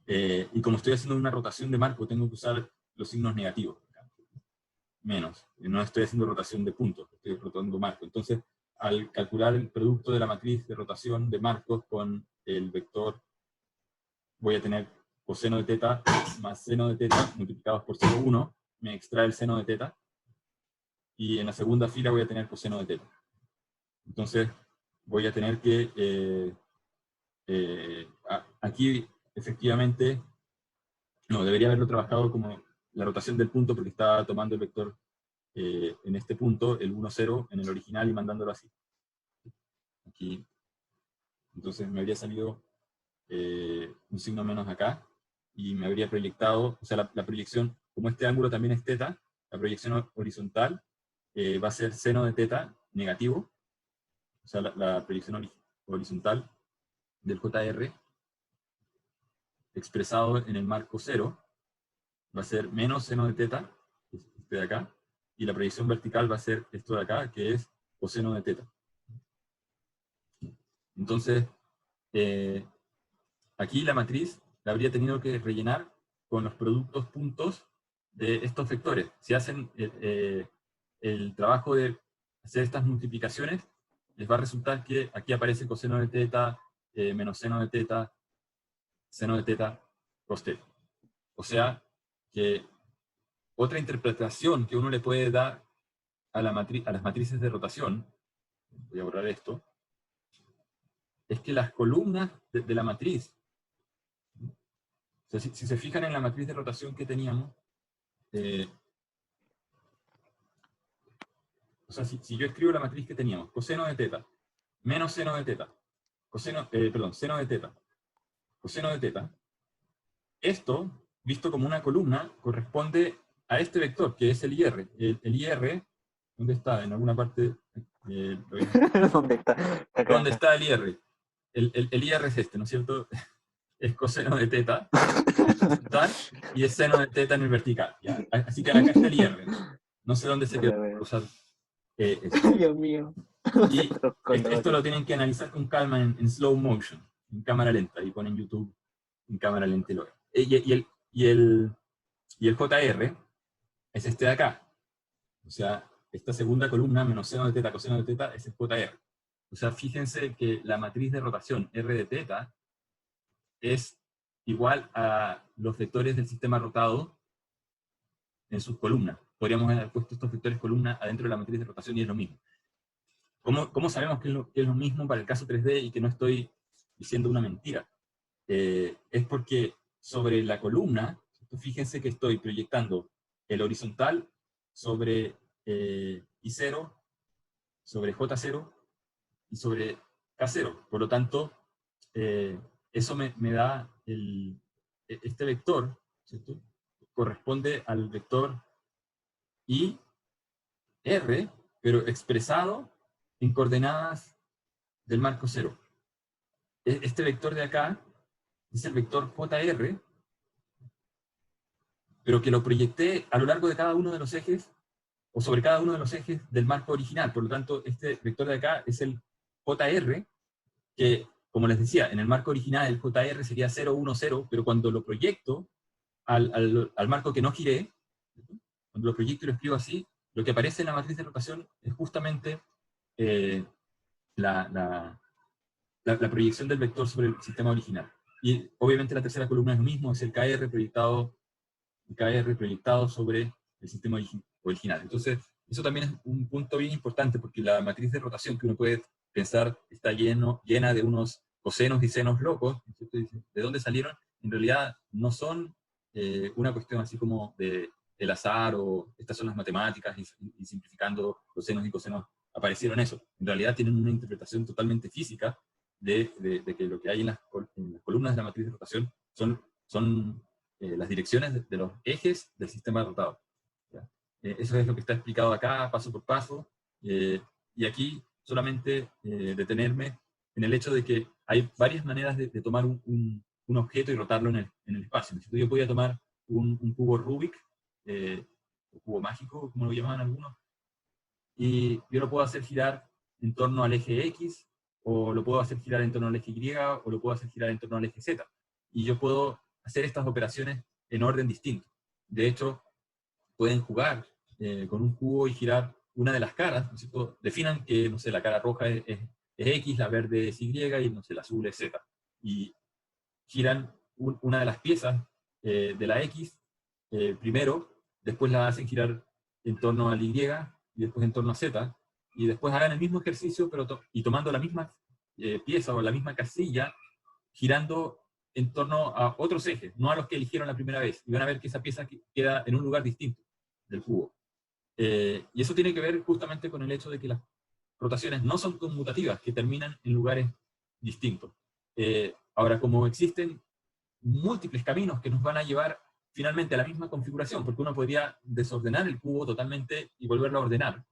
Y como estoy haciendo una rotación de marco, tengo que usar los signos negativos. Menos. No estoy haciendo rotación de puntos, estoy rotando marco. Entonces, al calcular el producto de la matriz de rotación de marcos con el vector, voy a tener coseno de θ más seno de θ multiplicados por 0, 1, me extrae el seno de θ, y en la segunda fila voy a tener coseno de θ. Entonces, voy a tener que, aquí, efectivamente, no, debería haberlo trabajado como la rotación del punto, porque estaba tomando el vector en este punto, el 1, 0, en el original, y mandándolo así. Aquí. Entonces me habría salido un signo menos acá, y me habría proyectado, o sea, la proyección, como este ángulo también es θ, la proyección horizontal va a ser seno de teta negativo, o sea, la proyección horizontal del JR expresado en el marco 0 va a ser menos seno de teta, que es este de acá, y la proyección vertical va a ser esto de acá, que es coseno de teta. Entonces, aquí la matriz la habría tenido que rellenar con los productos puntos de estos vectores. Si hacen el trabajo de hacer estas multiplicaciones, les va a resultar que aquí aparece coseno de teta, menos seno de teta, seno de teta, cos teta. O sea, que otra interpretación que uno le puede dar a las matrices de rotación, voy a borrar esto, es que las columnas de la matriz, o sea, si se fijan en la matriz de rotación que teníamos, o sea, si yo escribo la matriz que teníamos, coseno de teta, menos seno de teta, seno de teta, coseno de teta, esto, visto como una columna, corresponde a este vector, que es el IR. El IR, ¿dónde está? En alguna parte... ¿Dónde está? Acá, ¿Dónde acá. está el IR? El IR es este, ¿no es cierto? Es coseno de teta horizontal y es seno de teta en el vertical. ¿Ya? Así que acá está el IR. No sé dónde se quedó por usar esto. Dios mío. Y Los colores. esto lo tienen que analizar con calma en slow motion, en cámara lenta, y ponen YouTube en cámara lenta y lo ven. Y el JR es este de acá. O sea, esta segunda columna, menos seno de teta, coseno de teta, es el JR. O sea, fíjense que la matriz de rotación R de teta es igual a los vectores del sistema rotado en sus columnas. Podríamos haber puesto estos vectores columnas adentro de la matriz de rotación y es lo mismo. ¿Cómo sabemos que es lo mismo para el caso 3D y que no estoy diciendo una mentira? Es porque sobre la columna, fíjense que estoy proyectando el horizontal sobre I0, sobre J0 y sobre K0. Por lo tanto, eso me da este vector, ¿cierto? Corresponde al vector IR, pero expresado en coordenadas del marco 0. Este vector de acá es el vector JR, pero que lo proyecté a lo largo de cada uno de los ejes, o sobre cada uno de los ejes del marco original. Por lo tanto, este vector de acá es el JR, que, como les decía, en el marco original el JR sería 0, 1, 0, pero cuando lo proyecto al marco que no giré, cuando lo proyecto y lo escribo así, lo que aparece en la matriz de rotación es justamente la proyección del vector sobre el sistema original. Y obviamente la tercera columna es lo mismo, es el KR proyectado sobre el sistema original. Entonces, eso también es un punto bien importante, porque la matriz de rotación que uno puede pensar está llena de unos cosenos y senos locos, ¿de dónde salieron? En realidad no son una cuestión así como del azar, o estas son las matemáticas, y simplificando los senos y cosenos aparecieron eso. En realidad tienen una interpretación totalmente física de que lo que hay en las columnas de la matriz de rotación son las direcciones de los ejes del sistema rotado. Eso es lo que está explicado acá, paso por paso, y aquí solamente detenerme en el hecho de que hay varias maneras de tomar un objeto y rotarlo en el espacio. Yo podía tomar un cubo Rubik, o cubo mágico, como lo llamaban algunos, y yo lo puedo hacer girar en torno al eje X, o lo puedo hacer girar en torno al eje Y, o lo puedo hacer girar en torno al eje Z. Y yo puedo hacer estas operaciones en orden distinto. De hecho, pueden jugar con un cubo y girar una de las caras, ¿no es cierto? Definan que, no sé, la cara roja es X, la verde es Y, y no sé, la azul es Z. Y giran una de las piezas de la X primero, después la hacen girar en torno al Y, y después en torno a Z, y después hagan el mismo ejercicio, pero tomando la misma pieza o la misma casilla, girando en torno a otros ejes, no a los que eligieron la primera vez, y van a ver que esa pieza queda en un lugar distinto del cubo. Y eso tiene que ver justamente con el hecho de que las rotaciones no son conmutativas, que terminan en lugares distintos. Ahora, como existen múltiples caminos que nos van a llevar finalmente a la misma configuración, porque uno podría desordenar el cubo totalmente y volverlo a ordenar.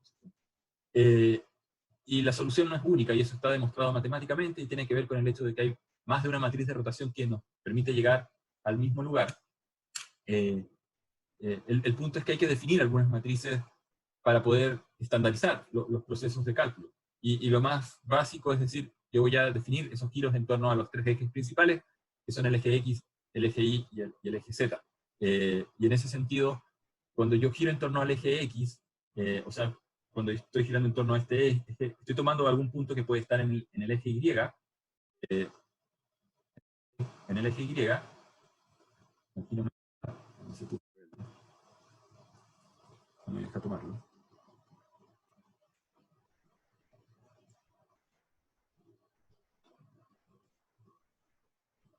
Y la solución no es única, y eso está demostrado matemáticamente, y tiene que ver con el hecho de que hay más de una matriz de rotación que nos permite llegar al mismo lugar. El punto es que hay que definir algunas matrices para poder estandarizar los procesos de cálculo. Y lo más básico es decir, yo voy a definir esos giros en torno a los tres ejes principales, que son el eje X, el eje Y y el eje Z. Y en ese sentido, cuando yo giro en torno al eje X, o sea, cuando estoy girando en torno a este eje, estoy tomando algún punto que puede estar en el eje Y, en el eje Y, aquí no me deja tomarlo.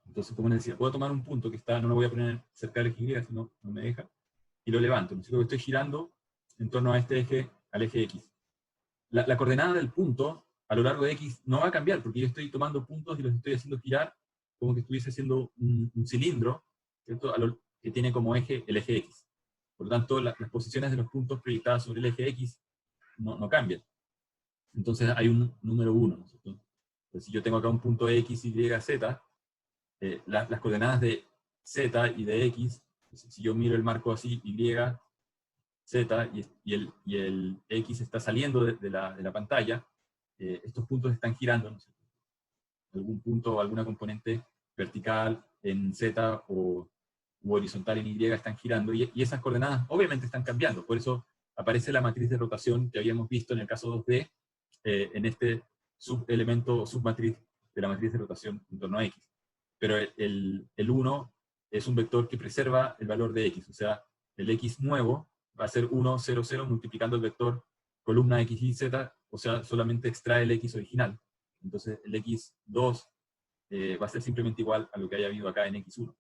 Entonces, como les decía, puedo tomar un punto que está, no lo voy a poner cerca del eje Y, si no me deja, y lo levanto. ¿No es cierto? Estoy girando en torno a este eje, al eje X. La coordenada del punto a lo largo de X no va a cambiar, porque yo estoy tomando puntos y los estoy haciendo girar como que estuviese haciendo un cilindro, ¿cierto? Que tiene como eje el eje X. Por lo tanto, las posiciones de los puntos proyectadas sobre el eje X no cambian. Entonces hay un número 1, ¿no es cierto? Entonces, si yo tengo acá un punto X, Y, Z, las coordenadas de Z y de X, si yo miro el marco así, Y, Z, y el X está saliendo de la pantalla, estos puntos están girando, ¿no es cierto? Algún punto o alguna componente vertical en Z u horizontal en Y están girando, y esas coordenadas obviamente están cambiando. Por eso aparece la matriz de rotación que habíamos visto en el caso 2D, en este subelemento o submatriz de la matriz de rotación en torno a X. Pero el 1 es un vector que preserva el valor de X, o sea, el X nuevo va a ser 1, 0, 0, multiplicando el vector columna X, Y, Z, o sea, solamente extrae el X original. Entonces el X2 va a ser simplemente igual a lo que haya habido acá en X1.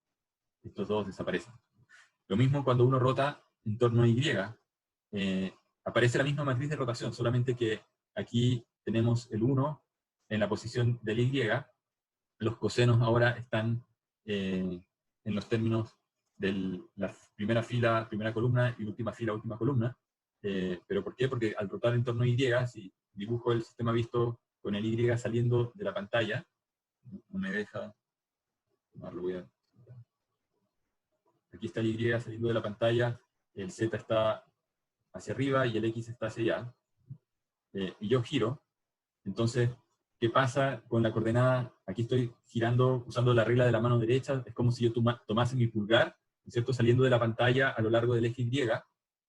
Estos dos desaparecen. Lo mismo cuando uno rota en torno a Y, aparece la misma matriz de rotación, solamente que aquí tenemos el 1 en la posición del Y, los cosenos ahora están en los términos de la primera fila, primera columna, y última fila, última columna. ¿Pero por qué? Porque al rotar en torno a Y, si dibujo el sistema visto con el Y saliendo de la pantalla, no me deja, aquí está el Y saliendo de la pantalla, el Z está hacia arriba y el X está hacia allá, y yo giro. Entonces, ¿qué pasa con la coordenada? Aquí estoy girando usando la regla de la mano derecha, es como si yo tomase mi pulgar, ¿no es cierto?, saliendo de la pantalla a lo largo del eje Y. O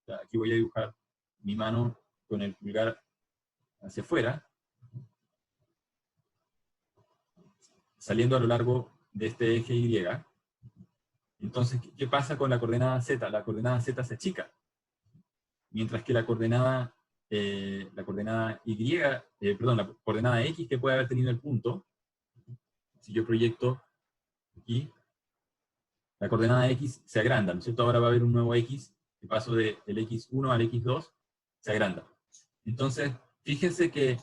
sea, aquí voy a dibujar mi mano con el pulgar hacia afuera, saliendo a lo largo de este eje Y. Entonces, ¿qué pasa con la coordenada Z? La coordenada Z se achica, mientras que la coordenada la coordenada X que puede haber tenido el punto, si yo proyecto aquí, la coordenada X se agranda, ¿no es cierto? Ahora va a haber un nuevo X, que paso del X1 al X2, se agranda. Entonces, fíjense que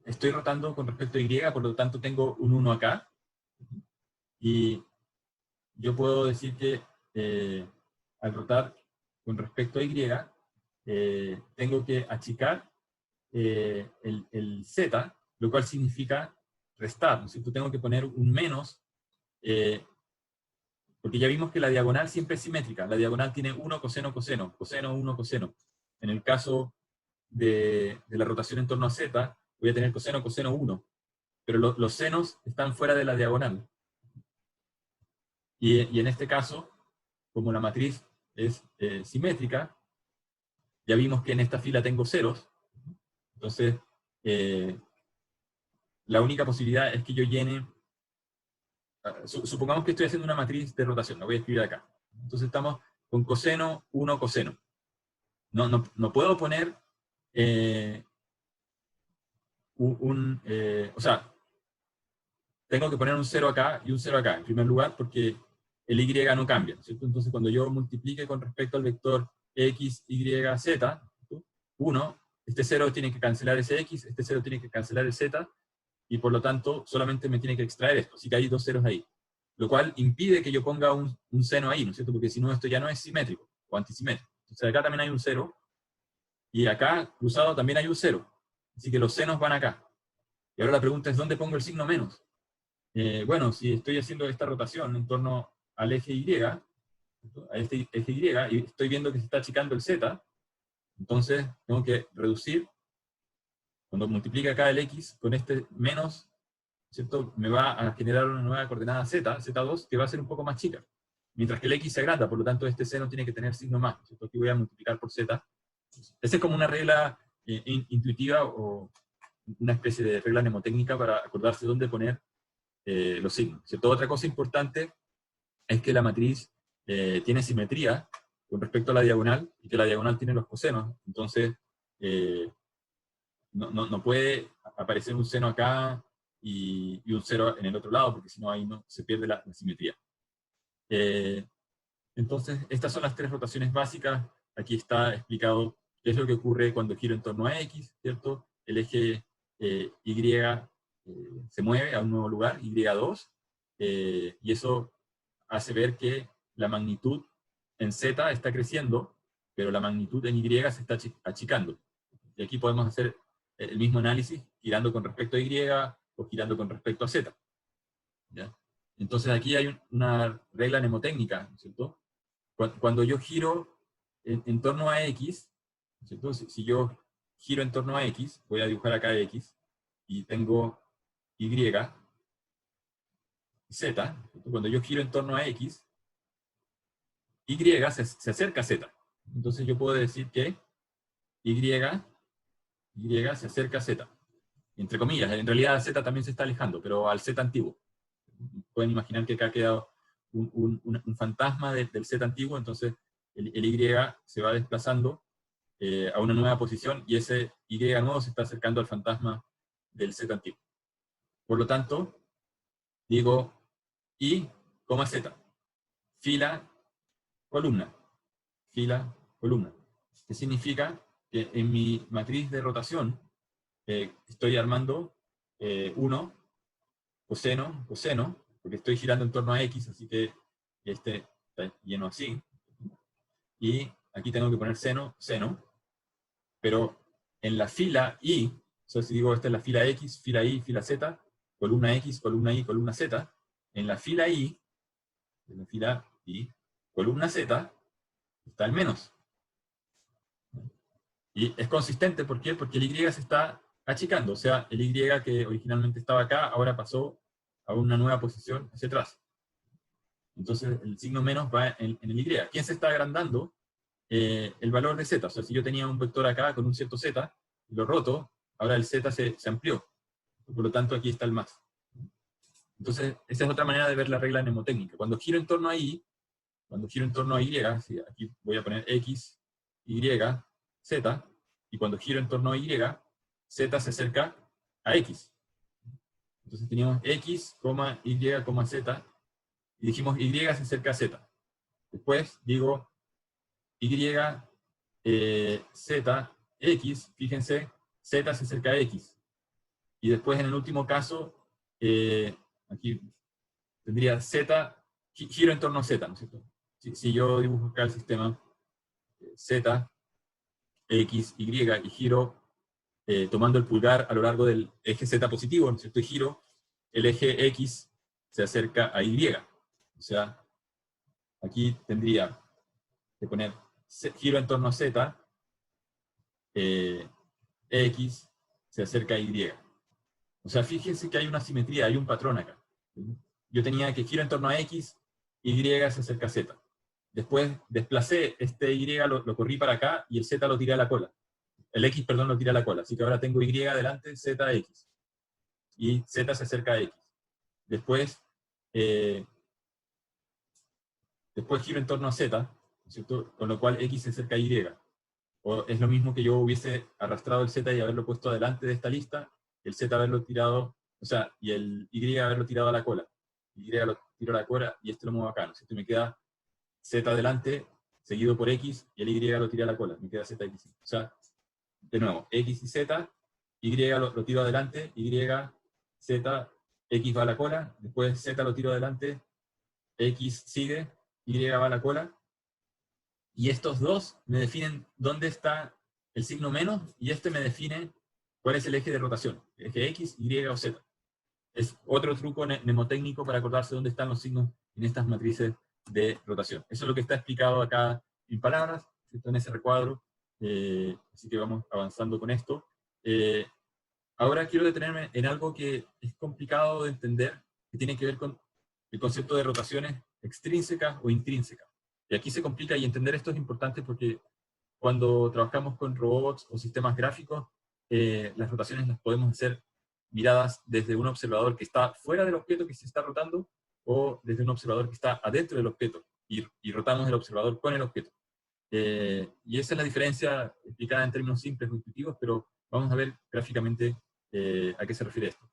estoy rotando con respecto a Y, por lo tanto tengo un 1 acá, y yo puedo decir que al rotar con respecto a Y, tengo que achicar el Z, lo cual significa restar, ¿no es cierto? Tengo que poner un menos, porque ya vimos que la diagonal siempre es simétrica. La diagonal tiene 1 coseno, coseno, coseno, 1 coseno. En el caso de la rotación en torno a Z, voy a tener coseno, coseno, 1. Pero los senos están fuera de la diagonal. Y en este caso, como la matriz es simétrica, ya vimos que en esta fila tengo ceros. Entonces, la única posibilidad es que yo llene, supongamos que estoy haciendo una matriz de rotación, la voy a escribir acá. Entonces estamos con coseno, 1 coseno. No puedo poner o sea, tengo que poner un 0 acá y un 0 acá, en primer lugar, porque el Y no cambia, ¿cierto? Entonces cuando yo multiplique con respecto al vector X, Y, Z, 1, este 0 tiene que cancelar ese X, este 0 tiene que cancelar el Z, y por lo tanto solamente me tiene que extraer esto, así que hay dos ceros ahí. Lo cual impide que yo ponga un seno ahí, ¿no es cierto? Porque si no, esto ya no es simétrico, o antisimétrico. Entonces acá también hay un 0, Y acá, cruzado, también hay un 0. Así que los senos van acá. Y ahora la pregunta es, ¿dónde pongo el signo menos? Bueno, si estoy haciendo esta rotación en torno al eje Y, ¿cierto? A este eje Y, y estoy viendo que se está achicando el Z, entonces tengo que reducir, cuando multiplique acá el X con este menos, ¿cierto? Me va a generar una nueva coordenada Z, Z2, que va a ser un poco más chica. Mientras que el X se agranda, por lo tanto este seno tiene que tener signo más, ¿cierto? Aquí voy a multiplicar por Z. Esa es como una regla intuitiva o una especie de regla mnemotécnica para acordarse dónde poner los signos, ¿cierto? Otra cosa importante es que la matriz tiene simetría con respecto a la diagonal, y que la diagonal tiene los cosenos, entonces no puede aparecer un seno acá y un 0 en el otro lado, porque si no ahí no, se pierde la simetría. Entonces, estas son las tres rotaciones básicas. Aquí está explicado qué es lo que ocurre cuando giro en torno a X, ¿cierto? El eje Y se mueve a un nuevo lugar, Y2, y eso hace ver que la magnitud en Z está creciendo, pero la magnitud en Y se está achicando. Y aquí podemos hacer el mismo análisis girando con respecto a Y o girando con respecto a Z. ¿Ya? Entonces aquí hay una regla mnemotécnica, ¿cierto? Cuando yo giro en torno a X, ¿cierto? Si yo giro en torno a X, voy a dibujar acá X, y tengo Y y Z, ¿cierto? Cuando yo giro en torno a X, Y se acerca a Z. Entonces yo puedo decir que Y se acerca a Z. Entre comillas, en realidad Z también se está alejando, pero al Z antiguo. Pueden imaginar que acá ha quedado un fantasma del Z antiguo, entonces el Y se va desplazando a una nueva posición, y ese Y nuevo se está acercando al fantasma del Z antiguo. Por lo tanto, digo Y, Z. Fila, columna. Fila, columna. ¿Qué significa? Que en mi matriz de rotación estoy armando 1, coseno, coseno, porque estoy girando en torno a X, así que este está lleno así. Y aquí tengo que poner seno, seno. Pero en la fila Y, o sea, si digo esta es la fila X, fila Y, fila Z, columna X, columna Y, columna Z, en la fila Y, columna Z, está el menos. Y es consistente, ¿por qué? Porque el Y se está achicando, o sea, el Y que originalmente estaba acá, ahora pasó a una nueva posición hacia atrás. Entonces el signo menos va en el Y. ¿Quién se está agrandando? El valor de Z. O sea, si yo tenía un vector acá con un cierto Z, y lo roto, ahora el Z se amplió. Por lo tanto, aquí está el más. Entonces, esa es otra manera de ver la regla mnemotécnica. Cuando giro en torno a Y, sí, aquí voy a poner X, Y, Z, y cuando giro en torno a Y, Z se acerca a X. Entonces teníamos X, Y, Z, y dijimos Y se acerca a Z. Después digo Y, Z, X, fíjense, Z se acerca a X. Y después en el último caso, aquí tendría Z, giro en torno a Z, ¿no es cierto? Si yo dibujo acá el sistema Z, X, Y, y giro tomando el pulgar a lo largo del eje Z positivo, ¿no es cierto? Y giro, el eje X se acerca a Y. O sea, aquí tendría que poner giro en torno a Z, X se acerca a Y. O sea, fíjense que hay una simetría, hay un patrón acá. Yo tenía que giro en torno a X, Y se acerca a Z. Después desplacé este Y, lo corrí para acá, y el Z lo tiré a la cola. El X, perdón, lo tiré a la cola. Así que ahora tengo Y delante, Z, X. Y Z se acerca a X. Después giro en torno a Z, ¿cierto? Con lo cual X se acerca a Y. O es lo mismo que yo hubiese arrastrado el Z y haberlo puesto adelante de esta lista, el Z haberlo tirado, o sea, y el Y haberlo tirado a la cola. Y lo tiro a la cola y este lo muevo acá, ¿no es cierto? Me queda Z adelante, seguido por X, y el Y lo tiré a la cola. Me queda ZX. O sea, de nuevo, X y Z, Y lo tiro adelante, Y, Z, X va a la cola, después Z lo tiro adelante, X sigue, Y va a la cola, y estos dos me definen dónde está el signo menos, y este me define cuál es el eje de rotación, eje X, Y o Z. Es otro truco mnemotécnico para acordarse dónde están los signos en estas matrices de rotación. Eso es lo que está explicado acá en palabras, ¿cierto? En ese recuadro. Así que vamos avanzando con esto. Ahora quiero detenerme en algo que es complicado de entender, que tiene que ver con el concepto de rotaciones extrínsecas o intrínsecas. Y aquí se complica, y entender esto es importante porque cuando trabajamos con robots o sistemas gráficos, las rotaciones las podemos hacer miradas desde un observador que está fuera del objeto que se está rotando, o desde un observador que está adentro del objeto, y rotamos el observador con el objeto. Y esa es la diferencia explicada en términos simples o intuitivos, pero vamos a ver gráficamente a qué se refiere esto.